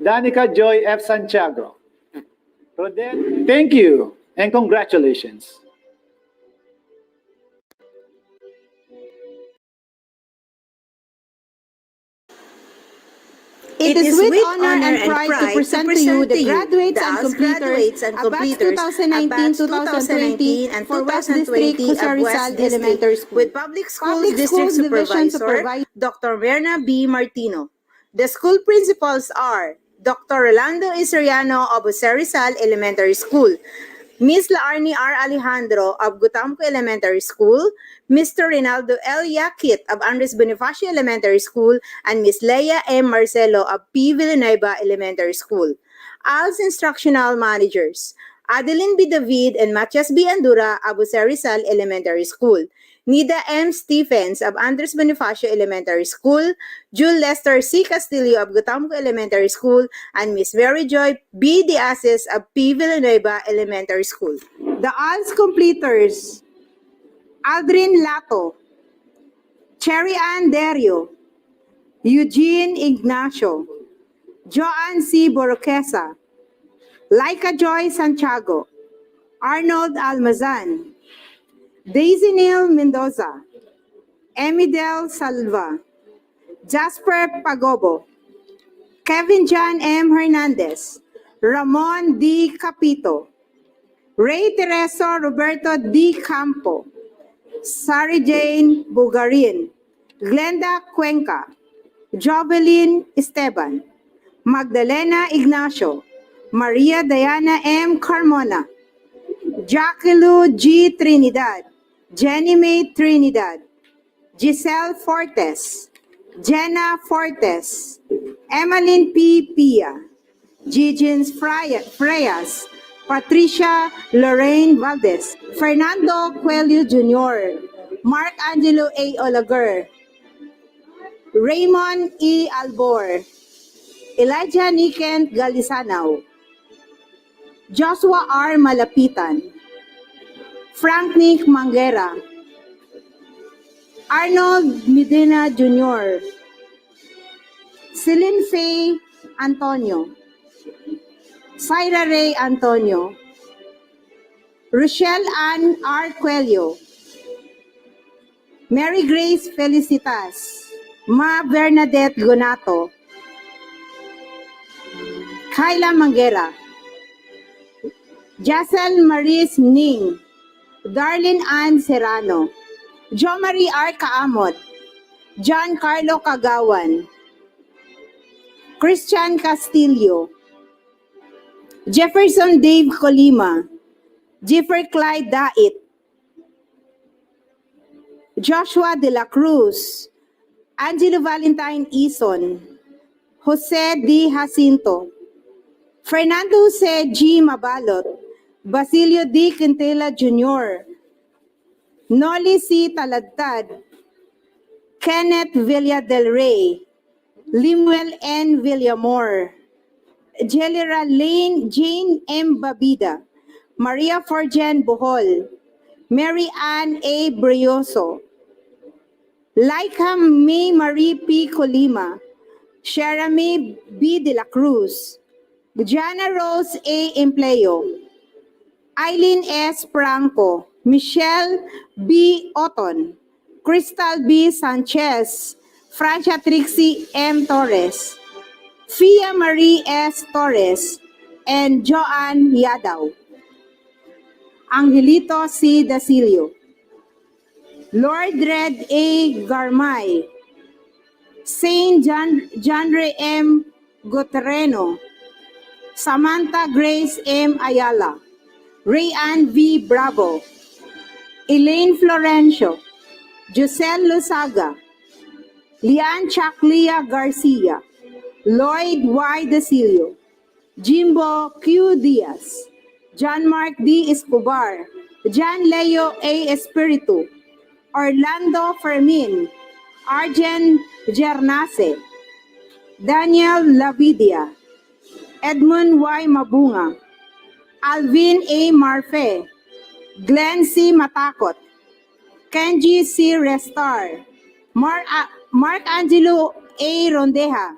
[SPEAKER 13] Danica Joy F. Santiago. Rodel, thank you and congratulations.
[SPEAKER 8] It is with honor and pride to present to you the graduates and completers of batch 2019-2020 and for West District Jose Rizal Elementary School with Public Schools District Supervisor Dr. Verna B. Martino. The school principals are Dr. Rolando Iseriano of Jose Rizal Elementary School, Ms. Laarni R. Alejandro of Gutamco Elementary School, Mr. Rinaldo L. Yakit of Andres Bonifacio Elementary School, and Ms. Leia M. Marcelo of P. Villanueva Elementary School. ALS Instructional Managers, Adeline B. David and Matias B. Andura of Jose Rizal Elementary School, Nida M. Stephens of Andres Bonifacio Elementary School, Jule Lester C. Castillo of Gutamco Elementary School, and Miss Mary Joy B. Diases of P. Villanueva Elementary School.
[SPEAKER 7] The ALS completers, Aldrin Lato, Cherry Ann Derio, Eugene Ignacio, Joanne C. Boroquesa, Laika Joy Santiago, Arnold Almazan, Daisy Neil Mendoza, Emidel Salva, Jasper Pagobo, Kevin John M. Hernandez, Ramon D. Capito, Ray Tereso Roberto D. Campo, Sari Jane Bugarin, Glenda Cuenca, Jovelyn Esteban, Magdalena Ignacio, Maria Diana M. Carmona, Jacqueline G. Trinidad, Jenny May Trinidad, Giselle Fortes, Jenna Fortes, Emmeline P. Pia, Gigins Freyas, Patricia Lorraine Valdez, Fernando Coelho Jr., Mark Angelo A. Olaguer, Raymond E. Albor, Elijah Nikent Galisanao, Joshua R. Malapitan, Frank Nick Manguera, Arnold Medina Jr., Celine Faye Antonio, Syra Ray Antonio, Rochelle Ann R. Coelho, Mary Grace Felicitas, Ma Bernadette Gonato, Kyla Manguera, Jacel Maris Ning, Darlene Ann Serrano, Jo Marie R. Kaamot, John Carlo Kagawan, Christian Castillo, Jefferson Dave Colima, Jeffrey Clyde Dait, Joshua De La Cruz, Angelo Valentine Ison, Jose D. Jacinto, Fernando Jose G. Mabalot,
[SPEAKER 11] Basilio D. Quintela Jr., Noli C. Taladtad, Kenneth Villa del Rey, Limuel N. Villamor, Jelera Lane Jane M. Babida, Maria Forjan Bohol, Mary Ann A. Brioso, Laika May Marie P. Colima, Sherami B. De La Cruz, Diana Rose A. Empleo, Eileen S. Franco, Michelle B. Oton, Crystal B. Sanchez, Francia Trixie M. Torres, Fia Marie S. Torres, and Joanne Yadaw. Angelito C. Dasilio, Lord Red A. Garmay, Saint Jandre M. Guterreno, Samantha Grace M. Ayala, Rayanne V. Bravo, Elaine Florencio, Giselle Lusaga, Lian Chaclia Garcia, Lloyd Y. Dasilio, Jimbo Q. Diaz, John Mark D. Escobar, John Leo A. Espiritu, Orlando Fermin, Arjen Gernace, Daniel Lavidia, Edmund Y. Mabunga, Alvin A. Marfe, Glenn C. Matakot, Kenji C. Restar, Mark Angelo A. Rondeja,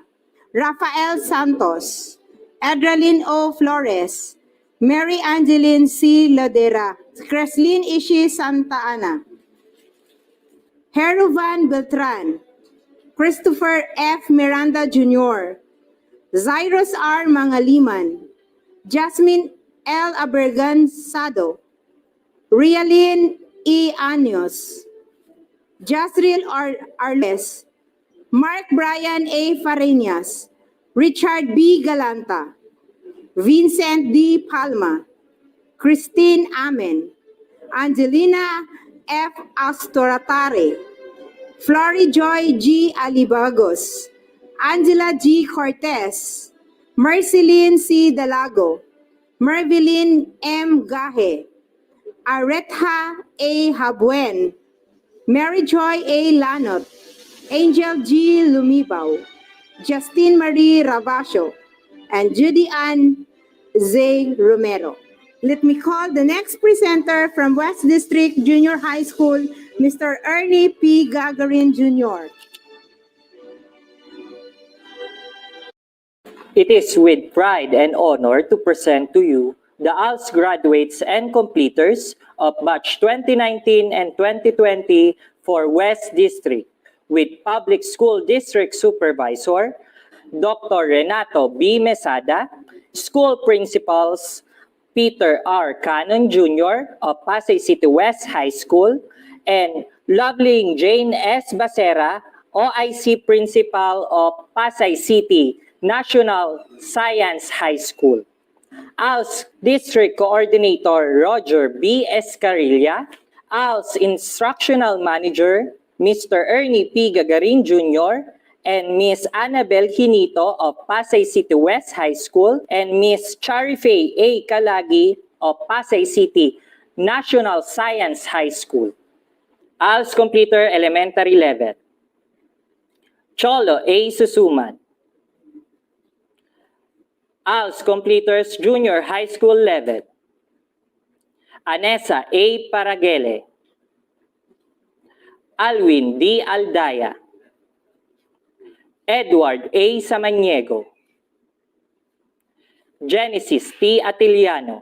[SPEAKER 11] Rafael Santos, Adralyn O. Flores, Mary Angeline C. Ladera, Creslin Ishi Santa Ana, Herovan Beltran, Christopher F. Miranda Jr., Zyrus R. Mangaliman, Jasmine L. Abergansado, Rialyn E. Anyos, Jasril Arles, Mark Brian A. Farinas, Richard B. Galanta, Vincent D. Palma, Christine Amen, Angelina F. Astoratare, Flory Joy G. Alibagos, Angela G. Cortez, Marceline C. Dalago, Mervilyn M. Gahe, Aretha A. Habuen, Mary Joy A. Lanot, Angel G. Lumibaw, Justine Marie Ravasio, and Judy Ann Z. Romero. Let me call the next presenter from West District Junior High School, Mr. Ernie P. Gagarin Jr.
[SPEAKER 14] It is with pride and honor to present to you the ALS graduates and completers of batch 2019 and 2020 for West District with Public School District Supervisor, Dr. Renato B. Mesada, School Principals, Peter R. Cannon Jr. of Pasay City West High School, and Loveling Jane S. Basera, OIC Principal of Pasay City National Science High School. ALS District Coordinator Roger B. Escarilla, ALS Instructional Manager Mr. Ernie P. Gagarin Jr., and Miss Annabel Hinito of Pasay City West High School, and Miss Charife A. Kalagi of Pasay City National Science High School. ALS Completer Elementary Level, Cholo A. Susuman. ALS Completers Junior High School Level, Anessa A. Paragele, Alwin D. Aldaya, Edward A. Samaniego, Genesis T. Atiliano,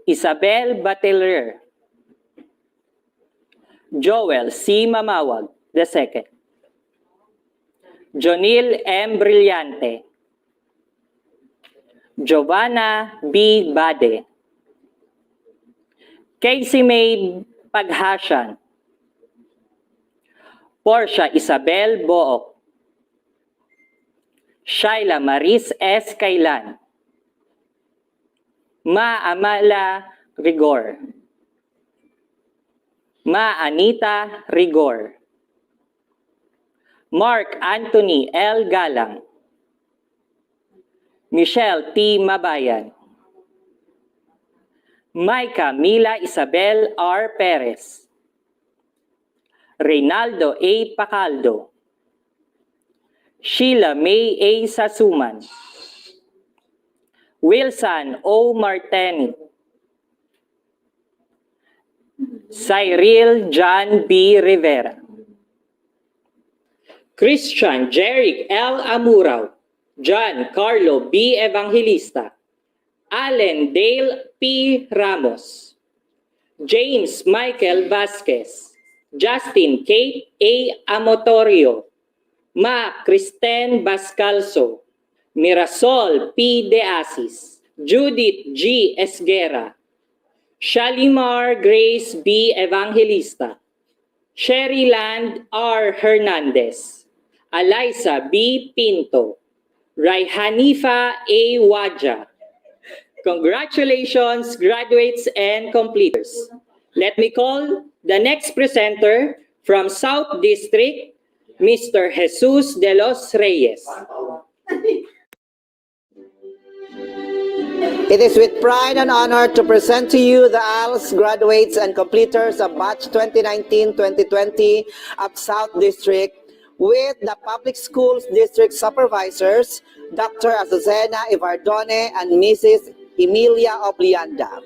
[SPEAKER 14] Isabel Bateler, Joel C. Mamawag II, Jonil M. Brillante, Giovanna B. Bade, Casey May Paghasyan, Portia Isabel Book, Shaila Maris S. Kailan, Ma Amala Rigor, Ma Anita Rigor, Mark Anthony L. Galang, Michelle T. Mabayan, Maika Mila Isabel R. Perez, Reynaldo A. Pacaldo, Sheila May A. Sasuman, Wilson O. Marteni, Cyril John B. Rivera, Christian Jeric L. Amurao, John Carlo B. Evangelista, Allen Dale P. Ramos, James Michael Vasquez, Justin Kate A. Amotorio, Ma Kristen Bascalso, Mirasol P. De Asis, Judith G. Esguera, Shalimar Grace B. Evangelista, Sherry Land R. Hernandez, Eliza B. Pinto, Raihanifa A. Waja. Congratulations, graduates and completers. Let me call the next presenter from South District, Mr. Jesus de los Reyes.
[SPEAKER 3] It is with pride and honor to present to you the ALS graduates and completers of Batch 2019-2020 of South District with the Public Schools District Supervisors, Dr. Azucena Ivardone and Mrs. Emilia Oblianda.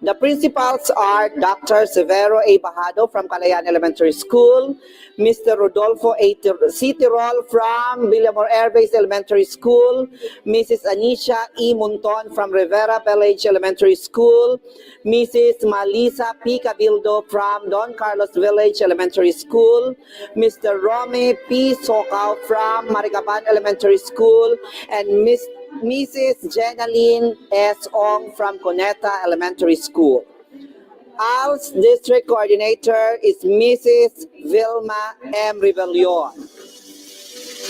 [SPEAKER 3] The principals are Dr. Severo A. Bajado from Calayan Elementary School, Mr. Rodolfo A. Citirol from Villamor Air Base Elementary School, Mrs. Anisha E. Munton from Rivera Village Elementary School, Mrs. Malisa P. Cabildo from Don Carlos Village Elementary School, Mr. Romy P. Sokao from Maricaban Elementary School, and Mrs. Jenaline S. Ong from Cuneta Elementary School. ALS District Coordinator is Mrs. Vilma M. Rebellion.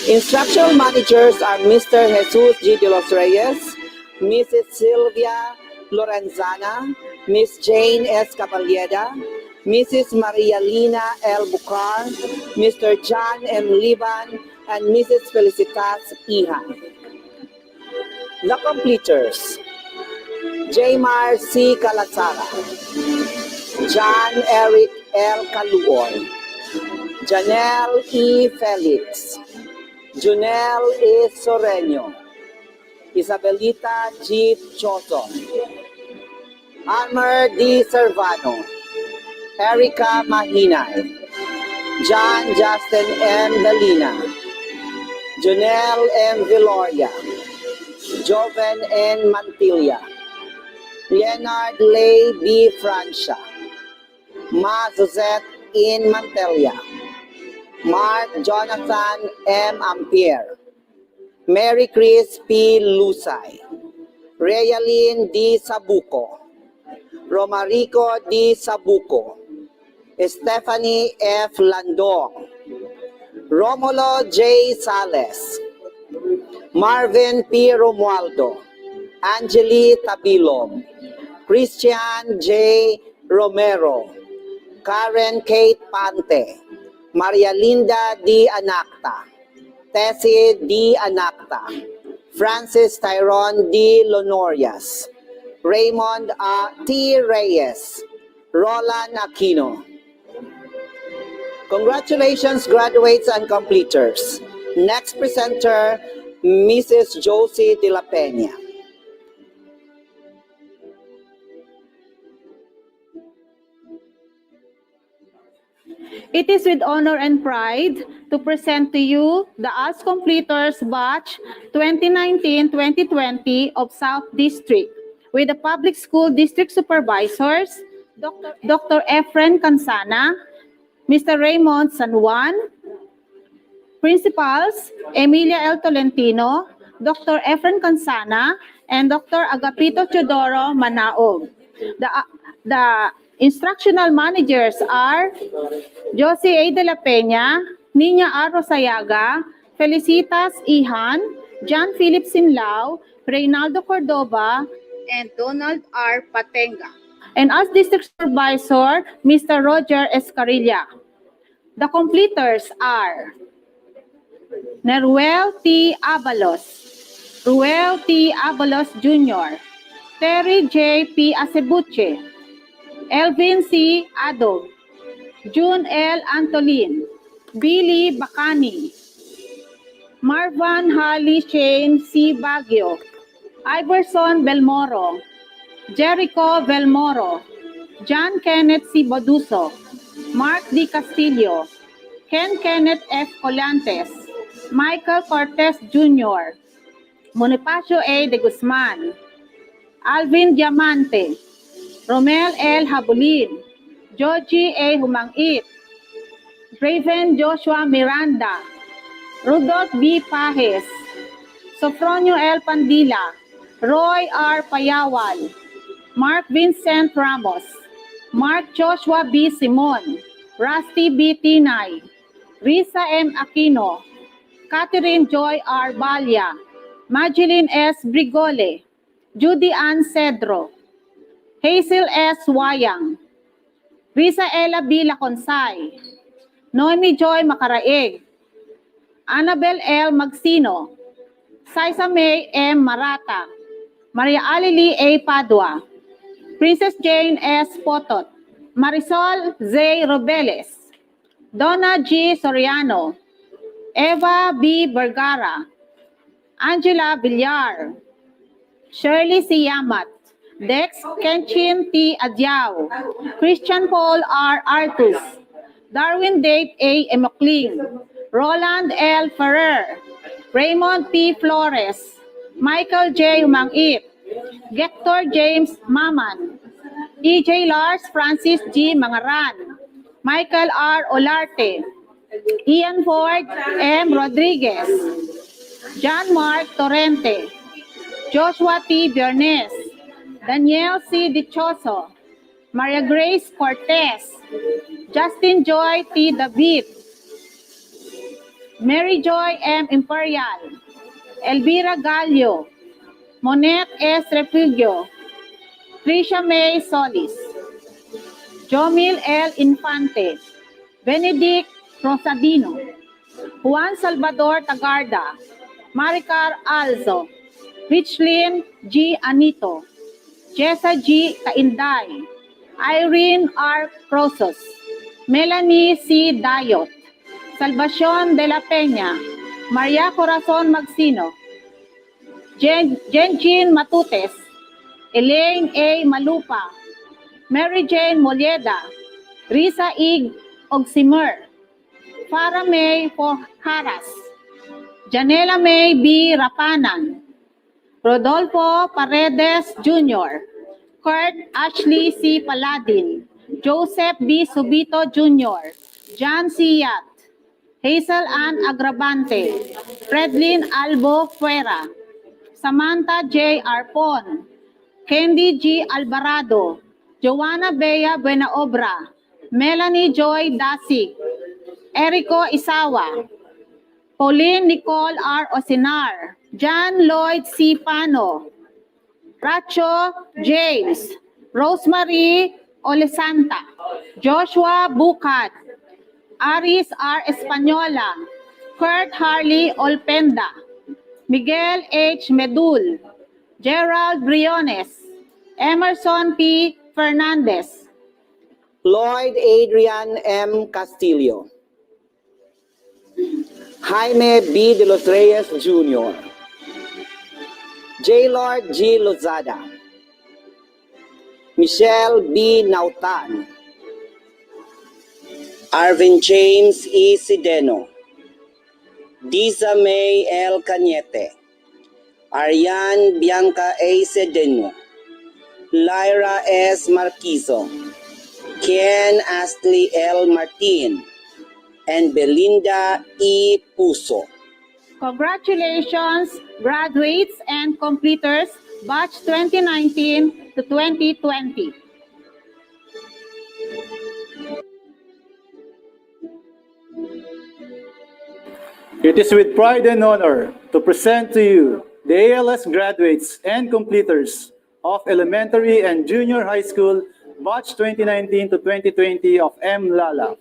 [SPEAKER 3] Instructional managers are Mr. Jesus G. de los Reyes, Mrs. Sylvia Lorenzana, Miss Jane S. Caballeda, Mrs. Maria Lina L. Bucar, Mr. John M. Liban, and Mrs. Felicitas Ihan. The completers: Jaymar C. Calasara, John Eric L. Caluoy, Janelle E. Felix, Junel E. Soreño, Isabelita G. Choso, Almer D. Servano, Erica Mahinay, John Justin M. Dalina, Junel M. Viloria, Joven N. Mantilla, Leonard Lay B. Francia, Ma Suzette N. Mantilla, Mark Jonathan M. Ampere, Mary Chris P. Lusay, Realin D. Sabuco, Romarico D. Sabuco, Stephanie F. Landong, Romulo J. Sales, Marvin P. Romualdo, Angeli Tabilog, Christian J. Romero, Karen Kate Pante, Maria Linda D. Anacta, Tessie D. Anacta, Francis Tyrone D. Lonorias, Raymond T. Reyes, Roland Aquino. Congratulations, graduates and completers. Next presenter, Mrs. Josie de la Peña.
[SPEAKER 8] It is with honor and pride to present to you the ALS Completers Batch 2019-2020 of South District with the Public School District Supervisors, Dr. Efren Cansana, Mr. Raymond San Juan, Principals, Emilia L. Tolentino, Dr. Efren Cansana, and Dr. Agapito Teodoro Manaog. The instructional managers are Josie A. de la Peña, Nina A. Rosayaga, Felicitas Ihan, John Philip Sinlao, Reynaldo Cordova, and Donald R. Patenga. And as District Supervisor, Mr. Roger Escarilla. The completers are Neruel T. Abalos, Ruel T. Abalos Jr.,
[SPEAKER 11] Terry J. P. Acebuche, Elvin C. Adog, June L. Antolin, Billy Bacani, Marvan Holly Shane C. Baguio, Iverson Belmoro, Jericho Belmoro, John Kenneth C. Boduso, Mark D. Castillo, Ken Kenneth F. Colantes, Michael Cortez Jr., Bonifacio A. de Guzman, Alvin Diamante, Romel L. Habulin, Georgie A. Humangit, Raven Joshua Miranda, Rudolph B. Pajes, Sofronio L. Pandila, Roy R. Payawal, Mark Vincent Ramos, Mark Joshua B. Simon, Rusty B. Tinay, Risa M. Aquino, Catherine Joy R. Balya, Magdalene S. Brigole, Judy Ann Cedro, Hazel S. Wayang, Risa Ella B. Laconsay, Noemi Joy Macaraeg, Annabel L. Magsino, Saisa May M. Marata, Maria Alili A. Padua, Princess Jane S. Potot, Marisol Z. Robeles, Donna G. Soriano, Eva B. Vergara, Angela Villar, Shirley C. Yamat, Dex Kenchin T. Adjao, Christian Paul R. Artus, Darwin Dave A. Emocling, Roland L. Ferrer, Raymond P. Flores, Michael J. Humangit, Hector James Maman, E.J. Lars Francis G. Mangaran, Michael R. Olarte, Ian Ford M. Rodriguez, John Mark Torrente, Joshua T. Bernes, Daniel C. Dichoso, Maria Grace Cortez, Justin Joy T. David, Mary Joy M. Imperial, Elvira Gallo, Monette S. Refugio, Tricia May Solis, Jomil L. Infante, Benedict Rosadino, Juan Salvador Tagarda, Maricar Alzo, Richlyn G. Anito, Jessa G. Kainday, Irene R. Prosos, Melanie C. Dayot, Salvacion de la Peña, Maria Corazon Magsino, Jean Matutes, Elaine A. Malupa, Mary Jane Molieda, Risa E. Ogsimer, Farah May Haras, Janela May B. Rapanan, Rodolfo Paredes Jr., Kurt Ashley C. Paladin, Joseph B. Subito Jr., John C. Yat, Hazel Ann Agravante, Fredlyn Albo Fuera, Samantha J. Arpon, Candy G. Alvarado, Joanna Bea Buenaobra, Melanie Joy Dasig, Erico Isawa, Pauline Nicole R. Osinar, John Lloyd C. Pano, Racho James, Rosemary Olesanta, Joshua Bukat, Aris R. Española, Kurt Harley Olpenda, Miguel H. Medul, Gerald Briones, Emerson P. Fernandez,
[SPEAKER 3] Lloyd Adrian M. Castillo, Jaime B. de los Reyes Jr., J. Lord G. Lozada, Michelle B. Nautan, Arvin James E. Sideno, Disa May L. Cañete, Ariane Bianca A. Sedeno, Lyra S. Marquizo, Ken Astley L. Martin, and Belinda E. Puso.
[SPEAKER 11] Congratulations, graduates and completers, batch 2019 to 2020.
[SPEAKER 13] It is with pride and honor to present to you the ALS graduates and completers of elementary and junior high school batch 2019 to 2020 of M. Lala.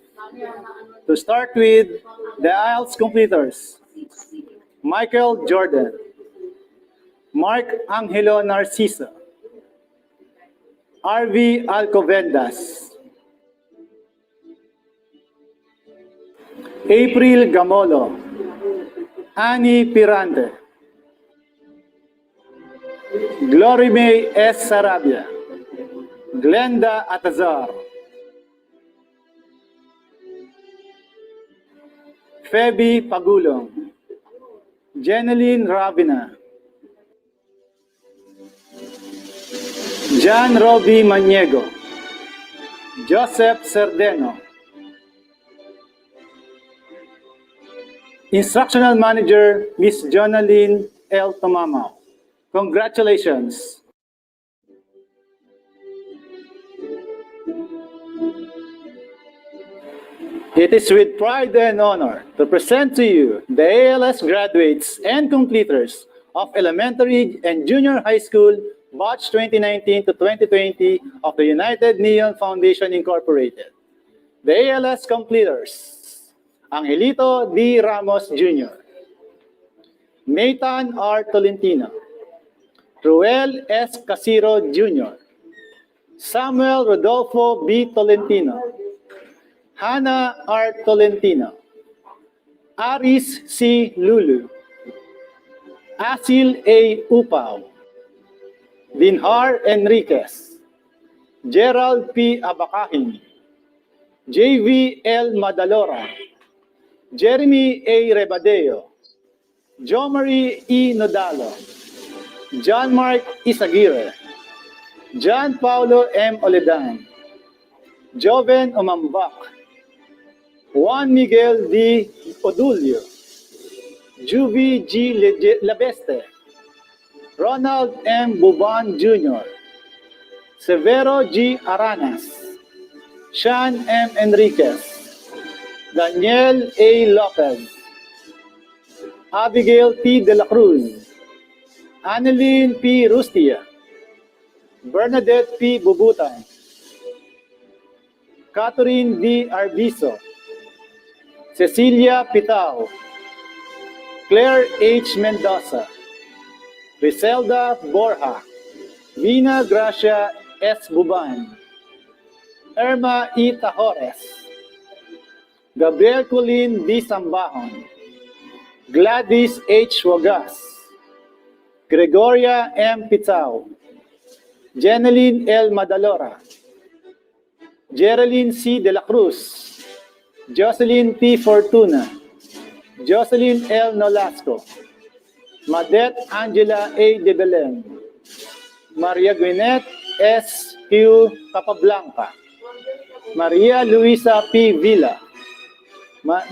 [SPEAKER 13] To start with the IELTS completers, Michael Jordan, Mark Angelo Narciso, RV Alcobendas, April Gamolo, Annie Pirante, Glory May S. Sarabia, Glenda Atazar, Feby Pagulong, Jeneline Ravina, John Roby Maniego, Joseph Cerdeno, Instructional Manager, Ms. Jonaline L. Tomamao. Congratulations! It is with pride and honor to present to you the ALS graduates and completers of elementary and junior high school batch 2019 to 2020 of the United Neon Foundation Incorporated. The ALS completers, Angelito D. Ramos Jr., Nathan R. Tolentino, Ruel S. Casiro Jr., Samuel Rodolfo B. Tolentino, Hannah R. Tolentino, Aris C. Lulu, Asil A. Upao, Dinhar Enriquez, Gerald P. Abacahin, JV L. Madalora, Jeremy A. Rebadeo, Jomari E. Nodalo, John Mark Isaguirre, John Paulo M. Oledan, Joven Omambak, Juan Miguel D. Odulio, Juvi G. Labeste, Ronald M. Buban Jr., Severo G. Aranas, Sean M. Enriquez, Daniel A. Lopez, Abigail T. De La Cruz, Annalyn P. Rustia, Bernadette P. Bubutan, Catherine D. Arbizo, Cecilia Pitao, Claire H. Mendoza, Griselda Borja, Vina Gracia S. Buban, Irma E. Tajores, Gabriel Colin D. Sambahon, Gladys H. Wagas, Gregoria M. Pitao, Jeneline L. Madalora, Geraldine C. De La Cruz, Jocelyn T. Fortuna, Jocelyn L. Nolasco, Madette Angela A. De Belen, Maria Gwyneth S. Q. Capablanca, Maria Luisa P. Villa,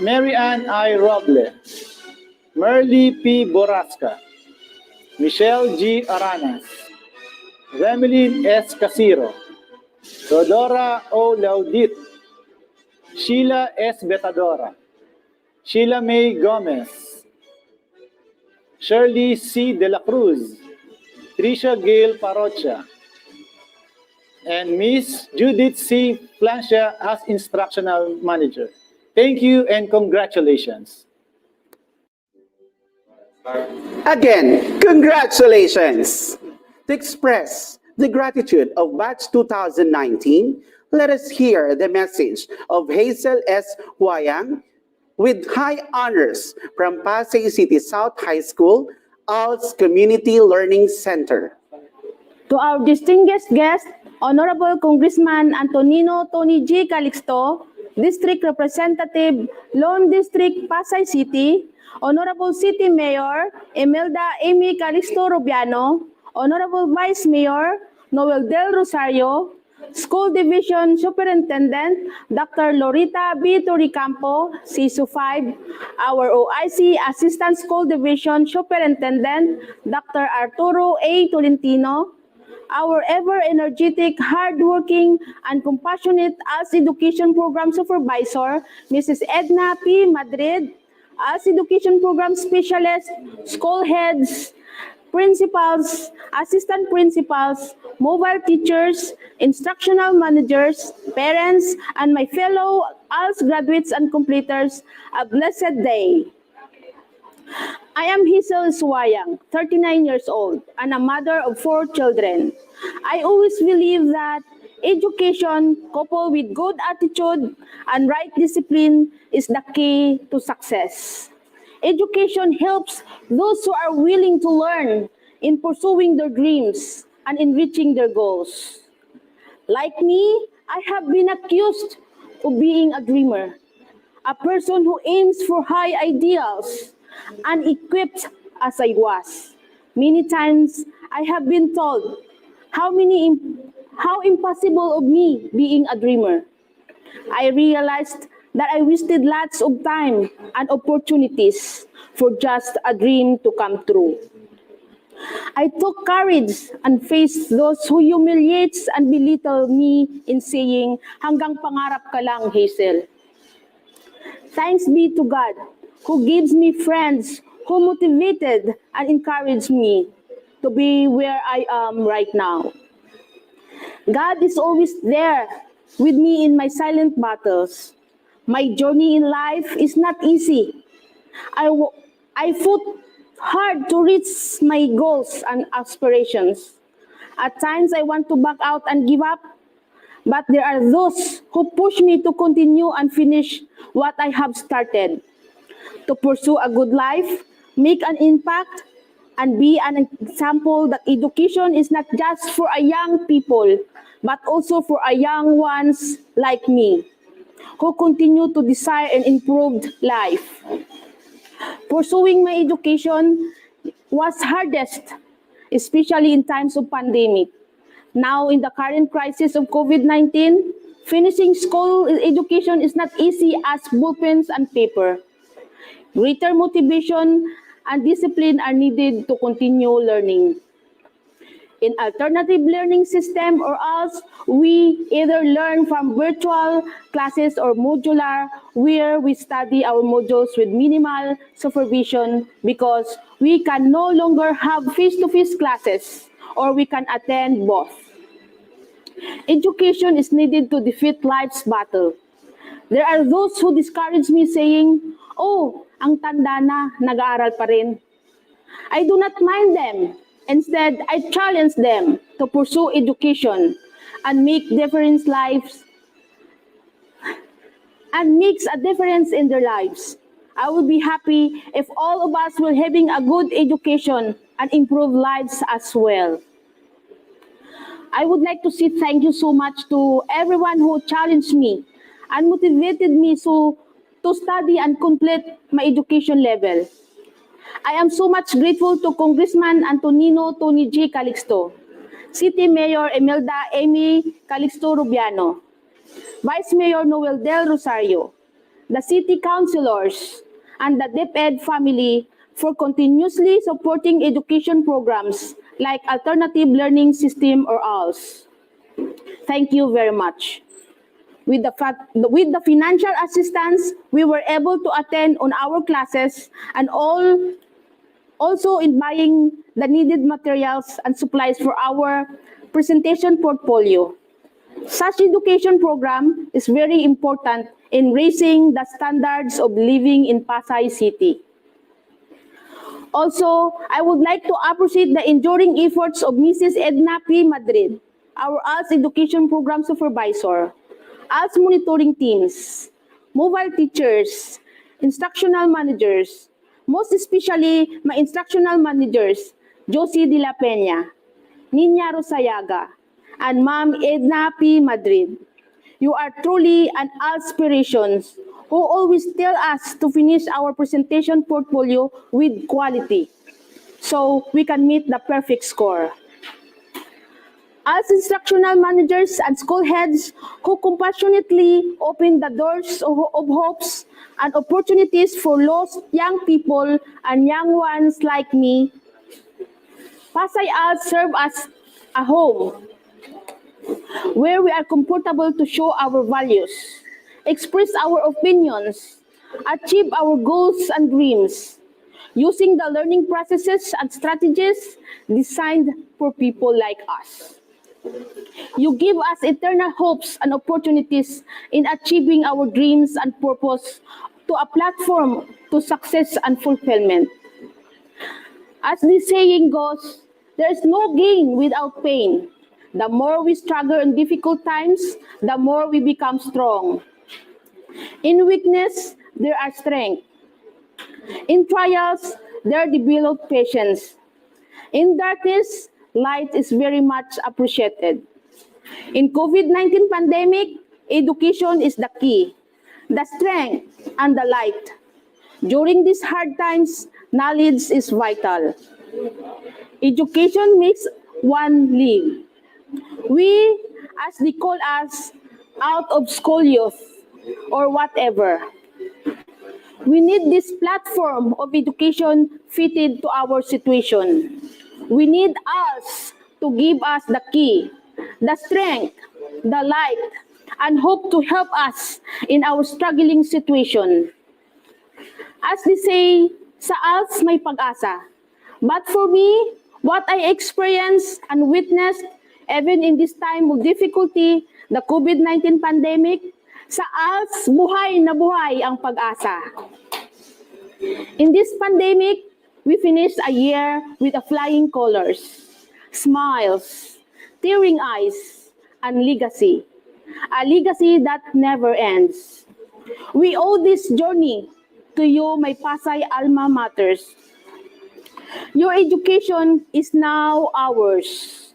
[SPEAKER 13] Mary Ann I. Roble, Merly P. Borasca, Michelle G. Aranas, Remeline S. Casiro, Rodora O. Laudit, Sheila S. Betadora, Sheila May Gomez, Shirley C. De La Cruz, Tricia Gail Parocha, and Miss Judith C. Plancia as Instructional Manager. Thank you and congratulations.
[SPEAKER 3] Again, congratulations! To express the gratitude of Batch 2019, let us hear the message of Hazel S. Huayang with high honors from Pasay City South High School, ALS Community Learning Center.
[SPEAKER 11] To our distinguished guest, Honorable Congressman Antonino Tony G. Calixto, District Representative, Lone District, Pasay City, Honorable City Mayor Imelda Amy Calixto Rubiano, Honorable Vice Mayor Noel Del Rosario, School Division Superintendent Dr. Lorita B. Toricampo, CISO 5, our OIC Assistant School Division Superintendent Dr. Arturo A. Tolentino, our ever-energetic, hardworking, and compassionate ALS Education Program Supervisor, Mrs. Edna P. Madrid, ALS Education Program Specialist, school heads, principals, assistant principals, mobile teachers, instructional managers, parents, and my fellow ALS graduates and completers, a blessed day. I am Hazel Suwayang, 39 years old, and a mother of 4 children. I always believe that education coupled with good attitude and right discipline is the key to success. Education helps those who are willing to learn in pursuing their dreams and in reaching their goals. Like me, I have been accused of being a dreamer, a person who aims for high ideals, unequipped as I was. Many times I have been told how impossible of me being a dreamer. I realized that I wasted lots of time and opportunities for just a dream to come true. I took courage and faced those who humiliates and belittle me in saying, hanggang pangarap ka lang, Hazel. Thanks be to God, who gives me friends who motivated and encouraged me to be where I am right now. God is always there with me in my silent battles. My journey in life is not easy. I fought hard to reach my goals and aspirations. At times I want to back out and give up, but there are those who push me to continue and finish what I have started. To pursue a good life, make an impact, and be an example that education is not just for a young people, but also for a young ones like me, who continue to desire an improved life. Pursuing my education was hardest, especially in times of pandemic. Now, in the current crisis of COVID-19, finishing school education is not easy as ballpens and paper. Greater motivation and discipline are needed to continue learning. In alternative learning system or else, we either learn from virtual classes or modular, where we study our modules with minimal supervision because we can no longer have face-to-face classes, or we can attend both. Education is needed to defeat life's battle. There are those who discourage me saying, "Oh, ang tanda na, nag-aaral pa rin." I do not mind them. Instead, I challenge them to pursue education and make difference lives and makes a difference in their lives. I would be happy if all of us were having a good education and improve lives as well. I would like to say thank you so much to everyone who challenged me and motivated me to study and complete my education level. I am so much grateful to Congressman Antonino Tony G. Calixto, City Mayor Imelda Amy Calixto Rubiano, Vice Mayor Noel Del Rosario, the City Councilors, and the DepEd family for continuously supporting education programs like Alternative Learning System or ALS. Thank you very much. With the financial assistance, we were able to attend on our classes and also in buying the needed materials and supplies for our presentation portfolio. Such education program is very important in raising the standards of living in Pasay City. Also, I would like to appreciate the enduring efforts of Mrs. Edna P. Madrid, our ALS Education Program Supervisor, ALS monitoring teams, mobile teachers, instructional managers, most especially my instructional managers, Josie De La Peña, Nina Rosayaga, and Ma'am Edna P. Madrid. You are truly an inspiration who always tell us to finish our presentation portfolio with quality so we can meet the perfect score. As instructional managers and school heads who compassionately open the doors of hopes and opportunities for lost young people and young ones like me, Pasay ALS serve as a home where we are comfortable to show our values, express our opinions, achieve our goals and dreams, using the learning processes and strategies designed for people like us. You give us eternal hopes and opportunities in achieving our dreams and purpose to a platform to success and fulfillment. As the saying goes, there is no gain without pain. The more we struggle in difficult times, the more we become strong. In weakness, there are strength. In trials, there develop patience. In darkness, light is very much appreciated. In COVID-19 pandemic, education is the key, the strength, and the light. During these hard times, knowledge is vital. Education makes one live. We, as they call us, out of school youth or whatever, we need this platform of education fitted to our situation. We need us to give us the key, the strength, the light, and hope to help us in our struggling situation. As they say, sa ALS may pag-asa. But for me, what I experienced and witnessed, even in this time of difficulty, the COVID-19 pandemic, sa ALS, buhay na buhay ang pag-asa. In this pandemic, we finished a year with a flying colors, smiles, tearing eyes, and legacy. A legacy that never ends. We owe this journey to you, my Pasay alma maters. Your education is now ours.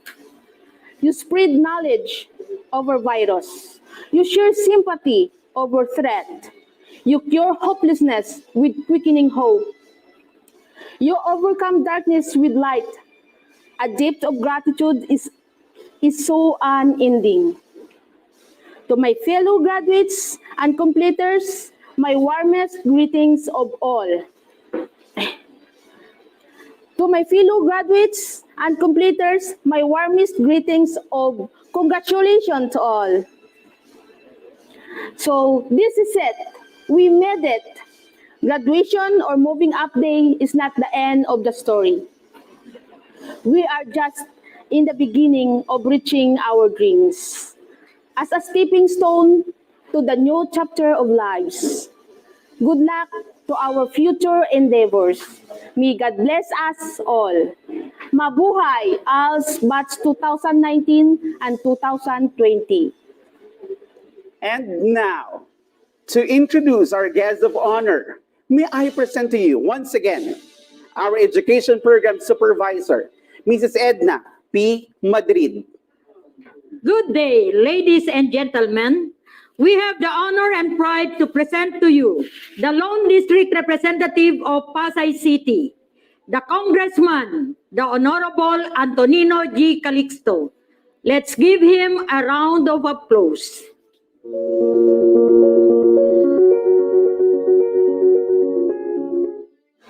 [SPEAKER 11] You spread knowledge over virus. You share sympathy over threat. You cure hopelessness with quickening hope. You overcome darkness with light. A depth of gratitude is so unending. To my fellow graduates and completers, my warmest greetings of all. To my fellow graduates and completers, my warmest greetings of congratulations to all. So this is it. We made it. Graduation or moving up day is not the end of the story. We are just in the beginning of reaching our dreams. As a stepping stone to the new chapter of lives. Good luck to our future endeavors. May God bless us all. Mabuhay ALS Batch 2019 and 2020.
[SPEAKER 3] And now, to introduce our guest of honor, may I present to you once again our Education Program Supervisor, Mrs. Edna P. Madrid.
[SPEAKER 7] Good day, ladies and gentlemen. We have the honor and pride to present to you the Lone District Representative of Pasay City, the Congressman, the Honorable Antonino G. Calixto. Let's give him a round of applause.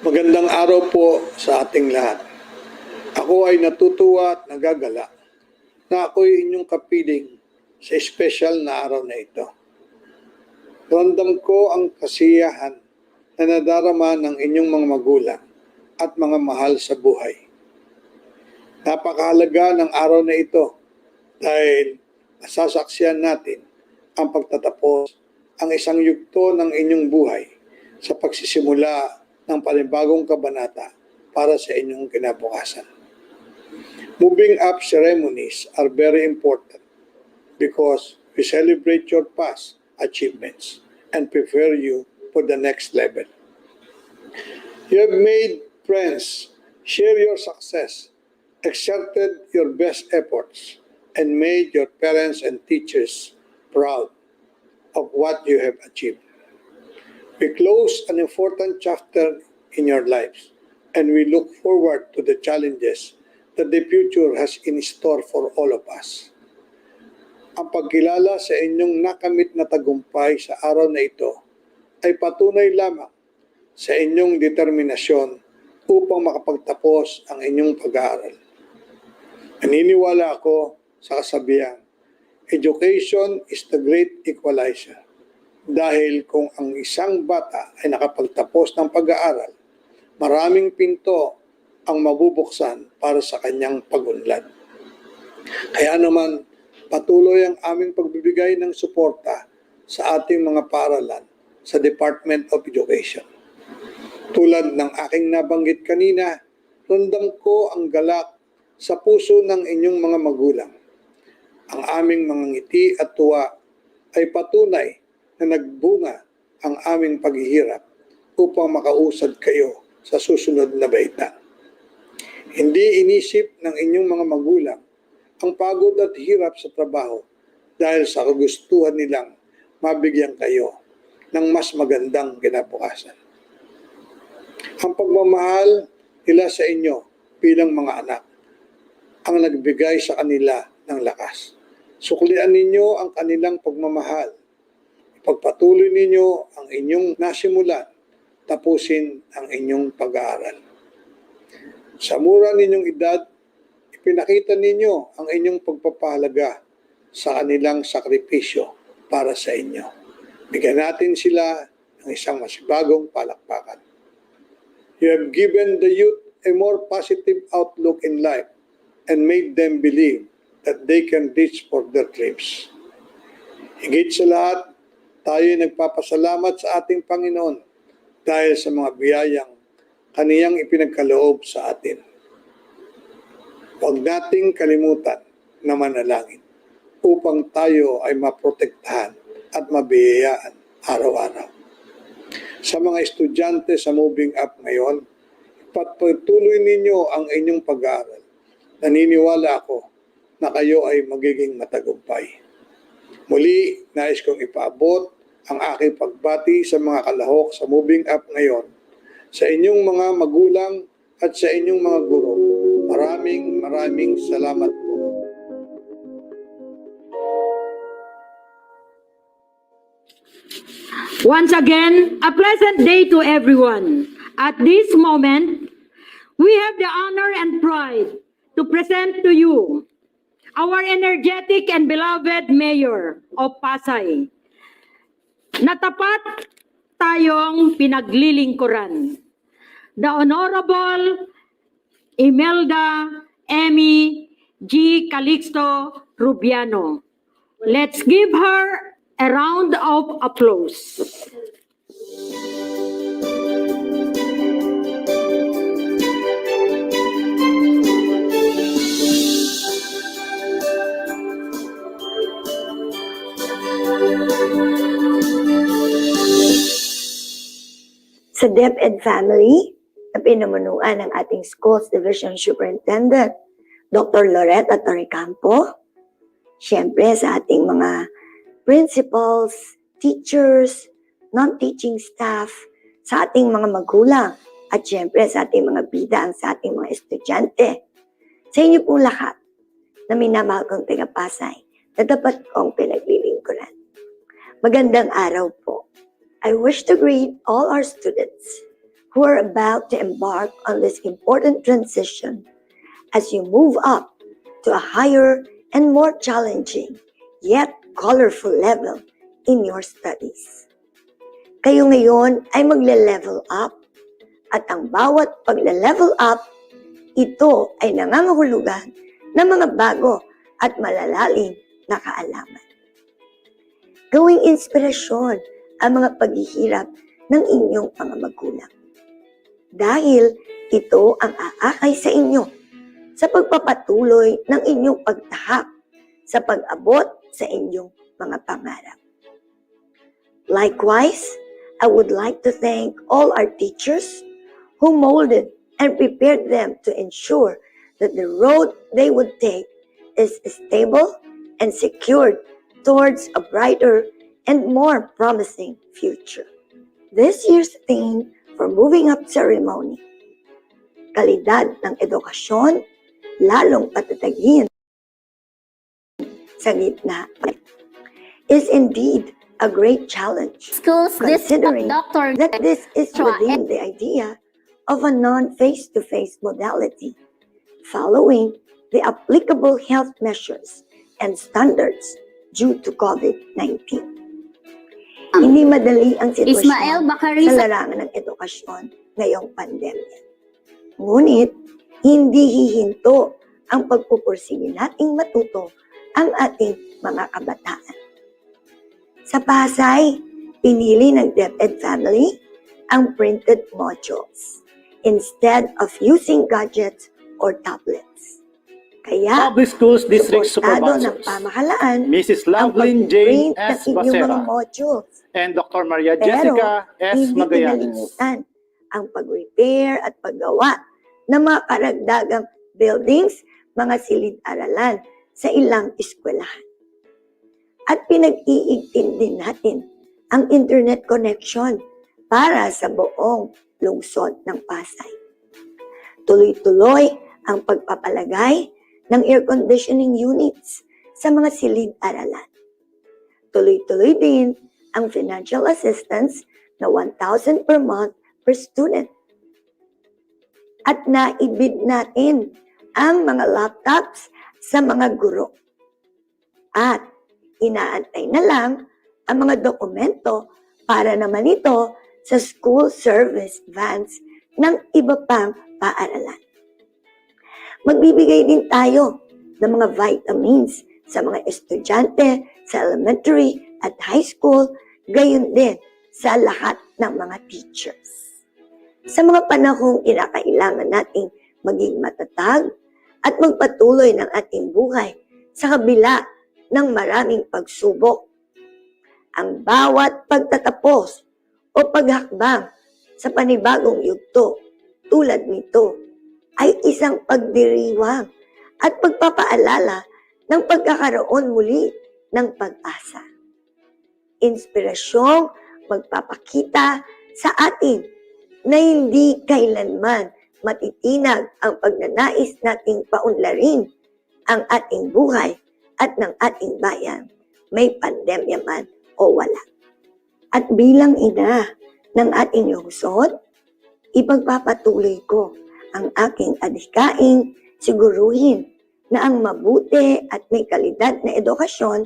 [SPEAKER 15] Magandang araw po sa ating lahat. Ako ay natutuwa at nagagala na ako'y inyong kapiling sa espesyal na araw na ito. Ramdam ko ang kasiyahan na nadarama ng inyong mga magulang at mga mahal sa buhay. Napakahalaga ng araw na ito dahil nasasaksiyan natin ang pagtatapos ang isang yugto ng inyong buhay sa pagsisimula ng panibagong kabanata para sa inyong kinabukasan. Moving up ceremonies are very important because we celebrate your past achievements and prepare you for the next level. You have made friends, share your success, exerted your best efforts, and made your parents and teachers proud of what you have achieved. We close an important chapter in your lives, and we look forward to the challenges that the future has in store for all of us. Ang pagkilala sa inyong nakamit na tagumpay sa araw na ito ay patunay lamang sa inyong determinasyon upang makapagtapos ang inyong pag-aaral. Naniniwala ako sa kasabihan, education is the great equalizer. Dahil kung ang isang bata ay nakapagtapos ng pag-aaral, maraming pinto ang mabubuksan para sa kanyang pag-unlad. Kaya naman, patuloy ang aming pagbibigay ng suporta sa ating mga paaralan sa Department of Education. Tulad ng aking nabanggit kanina, ramdam ko ang galak sa puso ng inyong mga magulang. Ang aming mga ngiti at tuwa ay patunay na nagbunga ang aming paghihirap upang makausad kayo sa susunod na baita. Hindi inisip ng inyong mga magulang ang pagod at hirap sa trabaho dahil sa kagustuhan nilang mabigyan kayo ng mas magandang kinabukasan. Ang pagmamahal nila sa inyo bilang mga anak ang nagbigay sa kanila ng lakas. Suklian ninyo ang kanilang pagmamahal. Ipagpatuloy ninyo ang inyong nasimulan, tapusin ang inyong pag-aaral. Sa mura ninyong edad, ipinakita ninyo ang inyong pagpapahalaga sa kanilang sakripisyo para sa inyo. Bigyan natin sila ng isang masibagong palakpakan. You have given the youth a more positive outlook in life and made them believe that they can reach for their dreams. Higit sa lahat, tayo ay nagpapasalamat sa ating Panginoon dahil sa mga biyayang kaniyang ipinagkaloob sa atin. Huwag nating kalimutan na manalangin upang tayo ay maprotektahan at mabiyayaan araw-araw. Sa mga estudyante sa moving up ngayon, patuloy ninyo ang inyong pag-aaral. Naniniwala ako na kayo ay magiging matagumpay. Muli, nais kong ipaabot ang aking pagbati sa mga kalahok sa moving up ngayon, sa inyong mga magulang at sa inyong mga guro. Maraming salamat po.
[SPEAKER 7] Once again, a pleasant day to everyone. At this moment, we have the honor and pride to present to you our energetic and beloved Mayor of Pasay, na tapat tayong pinaglilingkuran, the Honorable Imelda Emmy G. Calixto Rubiano. Let's give her a round of applause.
[SPEAKER 16] Sa DepEd family, na pinamunuan ng ating Schools Division Superintendent, Dr. Loretta Torrecampo, siyempre sa ating mga principals, teachers, non-teaching staff, sa ating mga magulang, at siyempre sa ating mga bidang, sa ating mga estudyante. Sa inyo po lahat na minamahal kong taga-Pasay, na dapat kong pinaglilingkuran. Magandang araw po. I wish to greet all our students who are about to embark on this important transition as you move up to a higher and more challenging yet colorful level in your studies. Kayo ngayon ay magle-level up at ang bawat pagle-level up, ito ay nangangahulugan ng mga bago at malalalim na kaalaman. Gawing inspirasyon ang mga paghihirap ng inyong mga magulang. Dahil ito ang aakay sa inyo sa pagpapatuloy ng inyong pagtahak sa pag-abot sa inyong mga pangarap. Likewise, I would like to thank all our teachers who molded and prepared them to ensure that the road they would take is stable and secured towards a brighter and more promising future. This year's theme for Moving Up ceremony, kalidad ng edukasyon, lalong patatagin sa gitna, is indeed a great challenge, considering that this is within the idea of a non-face-to-face modality, following the applicable health measures and standards due to COVID-19. Hindi madali ang sitwasyon sa larangan ng edukasyon ngayong pandemya. Ngunit, hindi hihinto ang pagpupursige nating matuto ang ating mga kabataan. Sa Pasay, pinili ng DepEd family ang printed modules. instead of using gadgets or tablets. Kaya,
[SPEAKER 13] Public Schools District
[SPEAKER 16] suportado ng
[SPEAKER 13] Supervisors,
[SPEAKER 16] pamahalaan
[SPEAKER 13] Mrs.
[SPEAKER 16] ang
[SPEAKER 13] Lovelyn Jane
[SPEAKER 16] pag-print ng
[SPEAKER 13] S.
[SPEAKER 16] inyong mga
[SPEAKER 13] Bacera,
[SPEAKER 16] modules.
[SPEAKER 13] and Dr. Maria
[SPEAKER 16] Pero,
[SPEAKER 13] Jessica S.
[SPEAKER 16] hindi
[SPEAKER 13] Magallanes.
[SPEAKER 16] kinalimutan ang pag-repair at paggawa ng mga karagdagang buildings, mga silid-aralan sa ilang eskwelahan. At pinag-iigtin din natin ang internet connection para sa buong lungsod ng Pasay. Tuloy-tuloy ang pagpapalagay ng air conditioning units sa mga silid-aralan. Tuloy-tuloy din ang financial assistance na 1,000 per month per student. At naibid natin ang mga laptops sa mga guro. At inaantay na lang ang mga dokumento para naman ito sa school service vans ng iba pang paaralan. Magbibigay din tayo ng mga vitamins sa mga estudyante sa elementary at high school, gayon din sa lahat ng mga teachers. Sa mga panahong kinakailangan nating maging matatag at magpatuloy ng ating buhay sa kabila ng maraming pagsubok, ang bawat pagtatapos o paghakbang sa panibagong yugto tulad nito ay isang pagdiriwang at pagpapaalala ng pagkakaroon muli ng pag-asa. Inspirasyong magpapakita sa atin na hindi kailanman matitinag ang pagnanais nating paunlarin ang ating buhay at ng ating bayan, may pandemya man o wala. At bilang ina ng ating lungsod, ipagpapatuloy ko ang aking adhikaing siguruhin na ang mabuti at may kalidad na edukasyon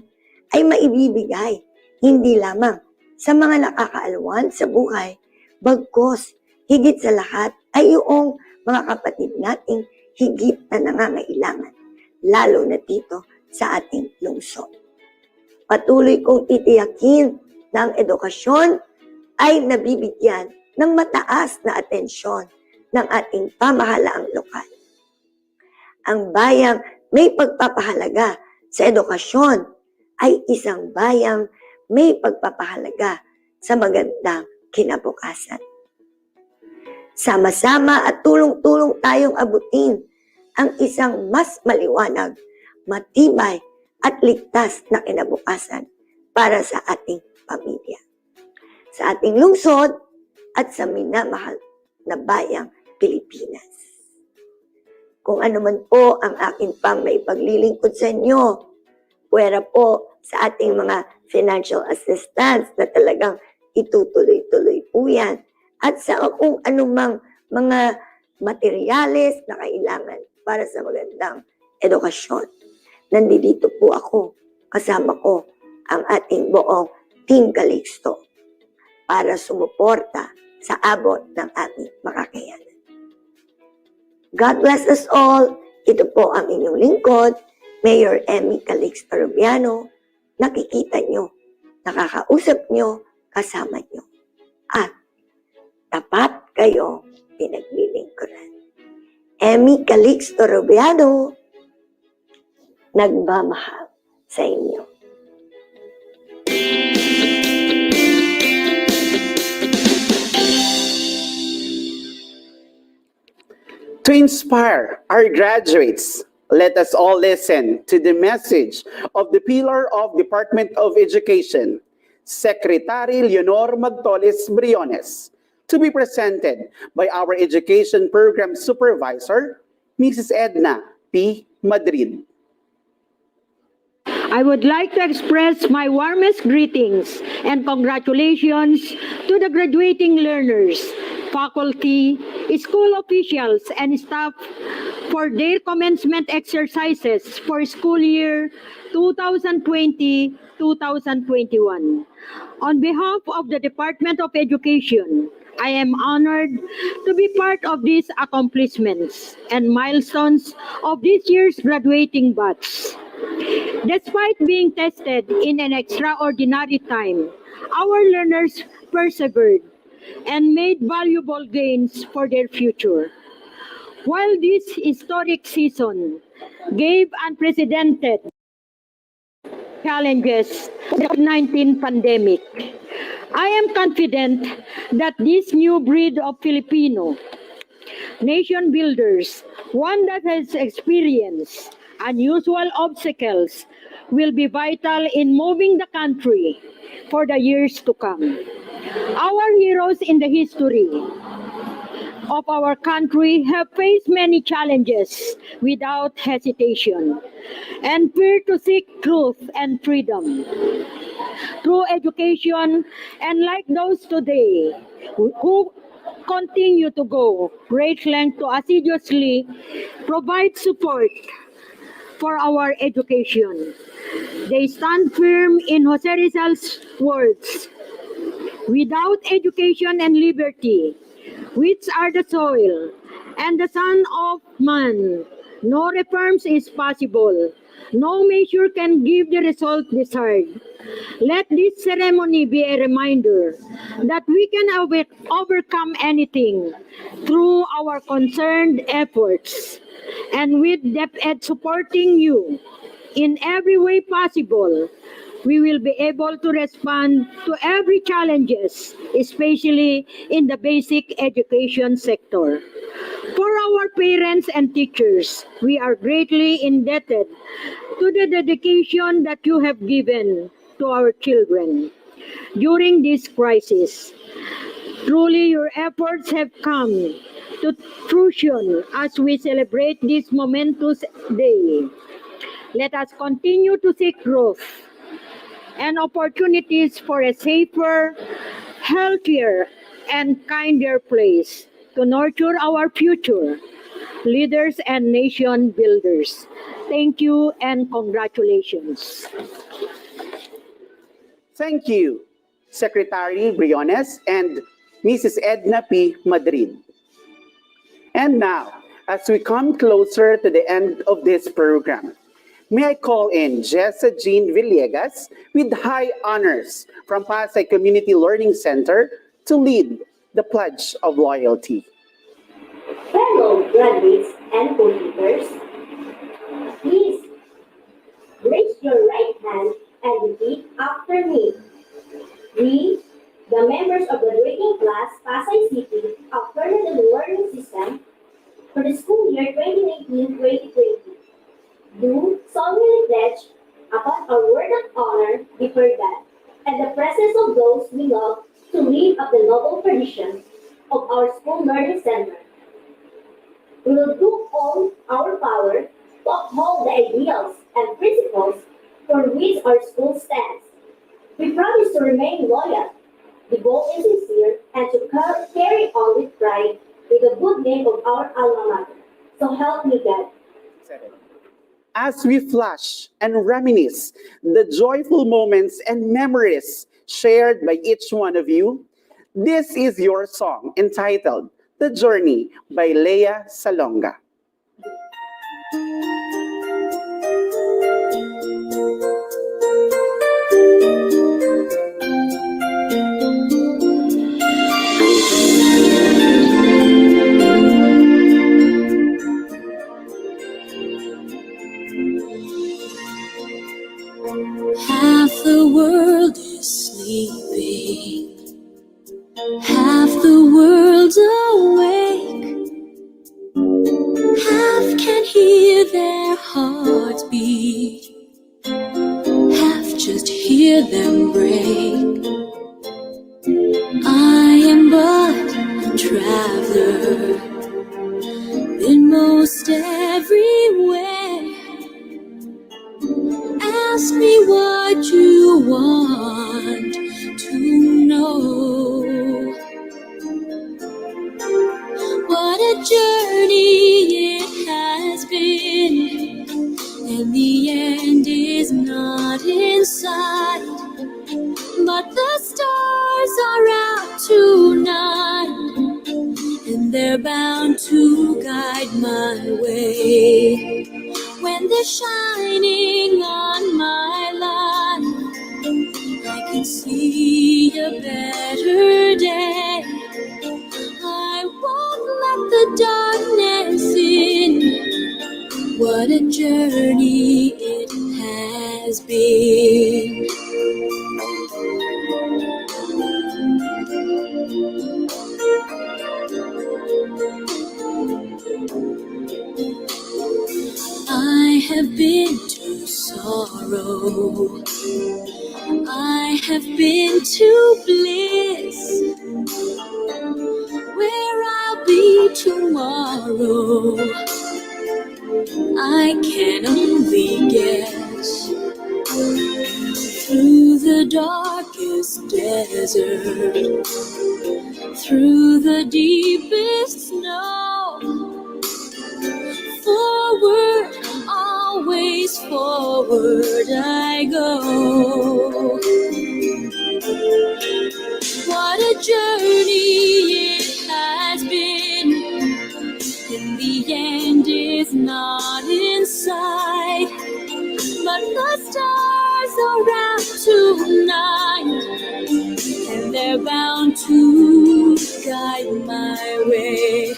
[SPEAKER 16] ay maibibigay hindi lamang sa mga nakakaalwan sa buhay, bagkus higit sa lahat ay yung mga kapatid nating higit na nangangailangan, lalo na dito sa ating lungsod. Patuloy kong titiyakin na ang edukasyon ay nabibigyan ng mataas na atensyon ng ating pamahalaang lokal. Ang bayang may pagpapahalaga sa edukasyon ay isang bayang may pagpapahalaga sa magandang kinabukasan. Sama-sama at tulong-tulong tayong abutin ang isang mas maliwanag, matibay at ligtas na kinabukasan para sa ating pamilya, sa ating lungsod at sa minamahal na bayang Pilipinas. Kung ano man po ang akin pang maipaglilingkod sa inyo, puwera po sa ating mga financial assistance na talagang itutuloy-tuloy po yan at sa kung anumang mga materyales na kailangan para sa magandang edukasyon. Nandito po ako, kasama ko ang ating buong Team Calixto para sumuporta sa abot ng ating makakayanan. God bless us all. Ito po ang inyong lingkod, Mayor Emmy Calixto Rubiano. Nakikita nyo, nakakausap nyo, kasama nyo. At tapat kayo pinaglilingkuran. Emmy Calixto Rubiano, nagmamahal sa inyo.
[SPEAKER 3] To inspire our graduates, let us all listen to the message of the Pillar of Department of Education, Secretary Leonor Magtoles Briones, to be presented by our Education Program Supervisor, Mrs. Edna P. Madrid.
[SPEAKER 7] I would like to express my warmest greetings and congratulations to the graduating learners, faculty, school officials, and staff for their commencement exercises for school year 2020-2021. On behalf of the Department of Education, I am honored to be part of these accomplishments and milestones of this year's graduating batch. Despite being tested in an extraordinary time, our learners persevered, and made valuable gains for their future. While this historic season gave unprecedented challenges of the COVID-19 pandemic, I am confident that this new breed of Filipino nation builders, one that has experienced unusual obstacles, will be vital in moving the country for the years to come. Our heroes in the history of our country have faced many challenges without hesitation and fear to seek truth and freedom through education, and like those today who continue to go great length to assiduously provide support for our education. They stand firm in Jose Rizal's words, "Without education and liberty, which are the soil and the son of man, no reforms is possible. No measure can give the result desired." Let this ceremony be a reminder that we can overcome anything through our concerned efforts. And with DepEd supporting you in every way possible, we will be able to respond to every challenges, especially in the basic education sector. For our parents and teachers, we are greatly indebted to the dedication that you have given to our children during this crisis. Truly, your efforts have come to fruition as we celebrate this momentous day. Let us continue to seek growth and opportunities for a safer, healthier, and kinder place to nurture our future leaders and nation builders. Thank you and congratulations.
[SPEAKER 3] Thank you, Secretary Briones and Mrs. Edna P. Madrid. And now, as we come closer to the end of this program, may I call in Jessa Jean Villegas with high honors from Pasay Community Learning Center to lead the Pledge of Loyalty.
[SPEAKER 17] Fellow graduates and competitors, please raise your right hand and repeat after me. We, the members of the graduating class Pasay City Alternative Learning System for the school year 2019-2020, do solemnly pledge upon our word of honor before God and the presence of those we love to live up the noble tradition of our school learning center. We will do all our power to uphold the ideals and principles for which our school stands. We promise to remain loyal, devout and sincere, and to carry on with pride with the good name of our alma mater. So help me God.
[SPEAKER 3] As we flash and reminisce the joyful moments and memories shared by each one of you, this is your song entitled The Journey by Leia Salonga.
[SPEAKER 4] Half the world is sleeping, half the world's awake, half can hear their hearts beat, half just hear them break. I am but a traveler, been most everywhere. Ask me what you want to know. What a journey it has been, and the end is not in sight. But the stars are out tonight, and they're bound to guide my way. When they're shining on my life, I can see a better day. the darkness in. What a journey it has been. I have been to sorrow. I have been to bliss. Where I'll be tomorrow, I can only guess. Through the darkest desert, through the deepest snow, forward, always forward I go. What a journey it has been. In the end is not in sight, but the stars are out tonight, and they're bound to guide my way.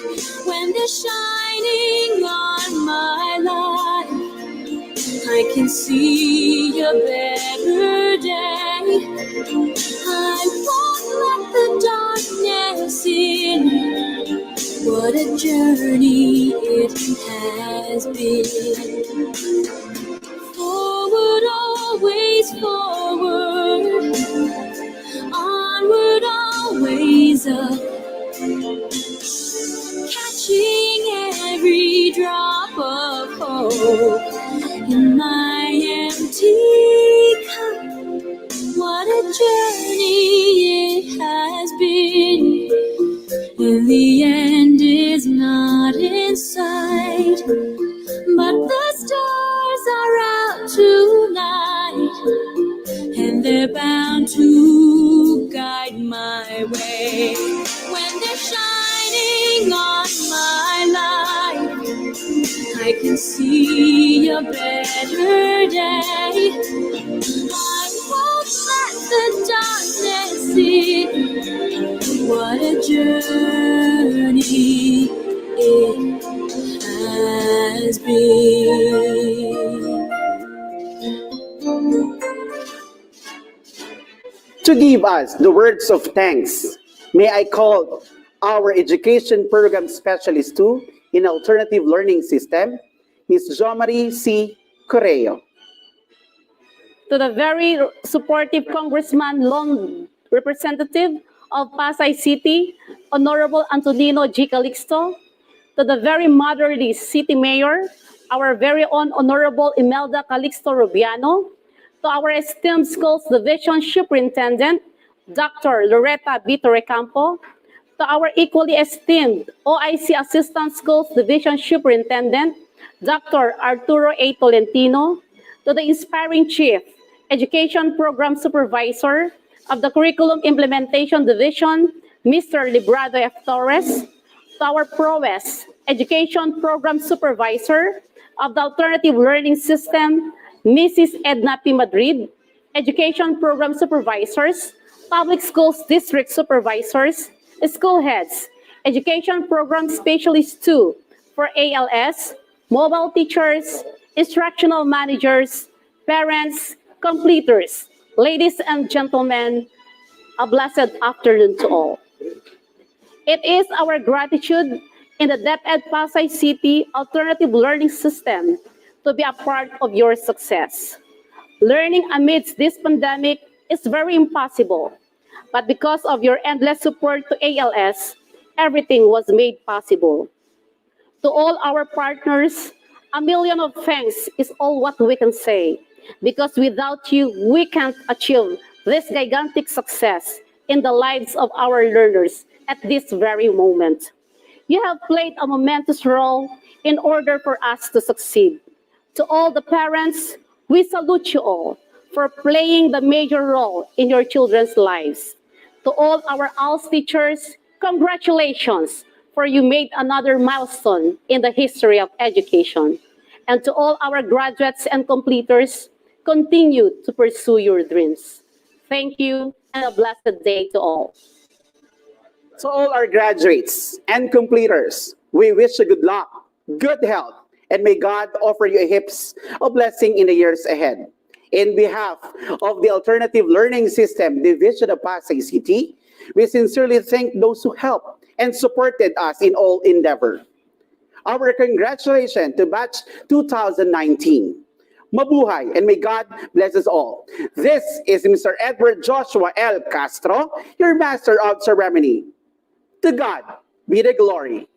[SPEAKER 4] When they're shining on my life, I can see a better day. I won't let the darkness in. What a journey it has been. Forward, always forward. Onward, always up. Catching every drop of hope in my empty cup. What a journey it has been. In the end is not in sight, but the stars are out tonight, and they're bound to guide my way. When they're shining on my life, I can see a better day. I won't let the darkness in. What a journey it has been.
[SPEAKER 3] To give us the words of thanks, may I call our education program specialist 2 in alternative learning system, Ms. Jomari C. Correo.
[SPEAKER 18] To the very supportive Congressman Long Representative of Pasay City, Honorable Antonino G. Calixto, to the very motherly City Mayor, our very own Honorable Imelda Calixto Rubiano, to our esteemed Schools Division Superintendent, Dr. Loretta B. Torrecampo, to our equally esteemed OIC Assistant Schools Division Superintendent, Dr. Arturo A. Tolentino, to the inspiring Chief Education Program Supervisor of the Curriculum Implementation Division, Mr. Librado F. Torres, to our PROES Education Program Supervisor of the Alternative Learning System, Mrs. Edna P. Madrid, Education Program Supervisors, Public Schools District Supervisors, School Heads, Education Program Specialists 2 for ALS, Mobile Teachers, Instructional Managers, Parents, Completers, ladies and gentlemen, a blessed afternoon to all. It is our gratitude in the DepEd Pasay City Alternative Learning System to be a part of your success. Learning amidst this pandemic is very impossible, but because of your endless support to ALS, everything was made possible. To all our partners, a million of thanks is all what we can say, because without you, we can't achieve this gigantic success in the lives of our learners at this very moment. You have played a momentous role in order for us to succeed. To all the parents, we salute you all for playing the major role in your children's lives. To all our ALS teachers, congratulations, for you made another milestone in the history of education. And to all our graduates and completers, continue to pursue your dreams. Thank you, and a blessed day to all.
[SPEAKER 3] To all our graduates and completers, We wish you good luck, good health, and may God offer you a heaps of blessing in the years ahead. In behalf of the Alternative Learning System Division of Pasay City, we sincerely thank those who helped and supported us in all endeavor. Our congratulations to batch 2019. Mabuhay, and may God bless us all. This is Mr. Edward Joshua L. Castro, your Master of Ceremony. To God be the glory.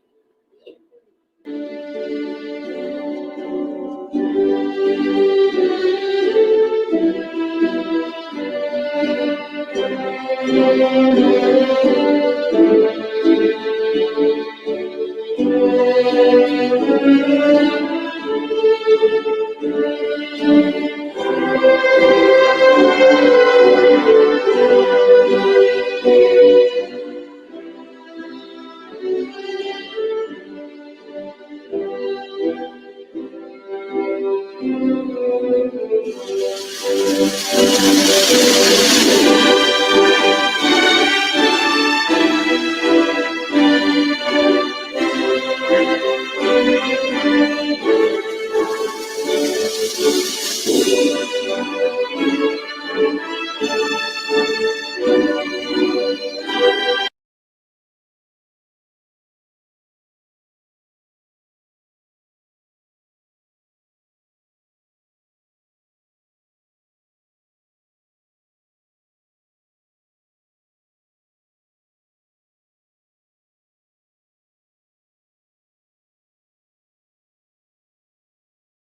[SPEAKER 17] Thank you.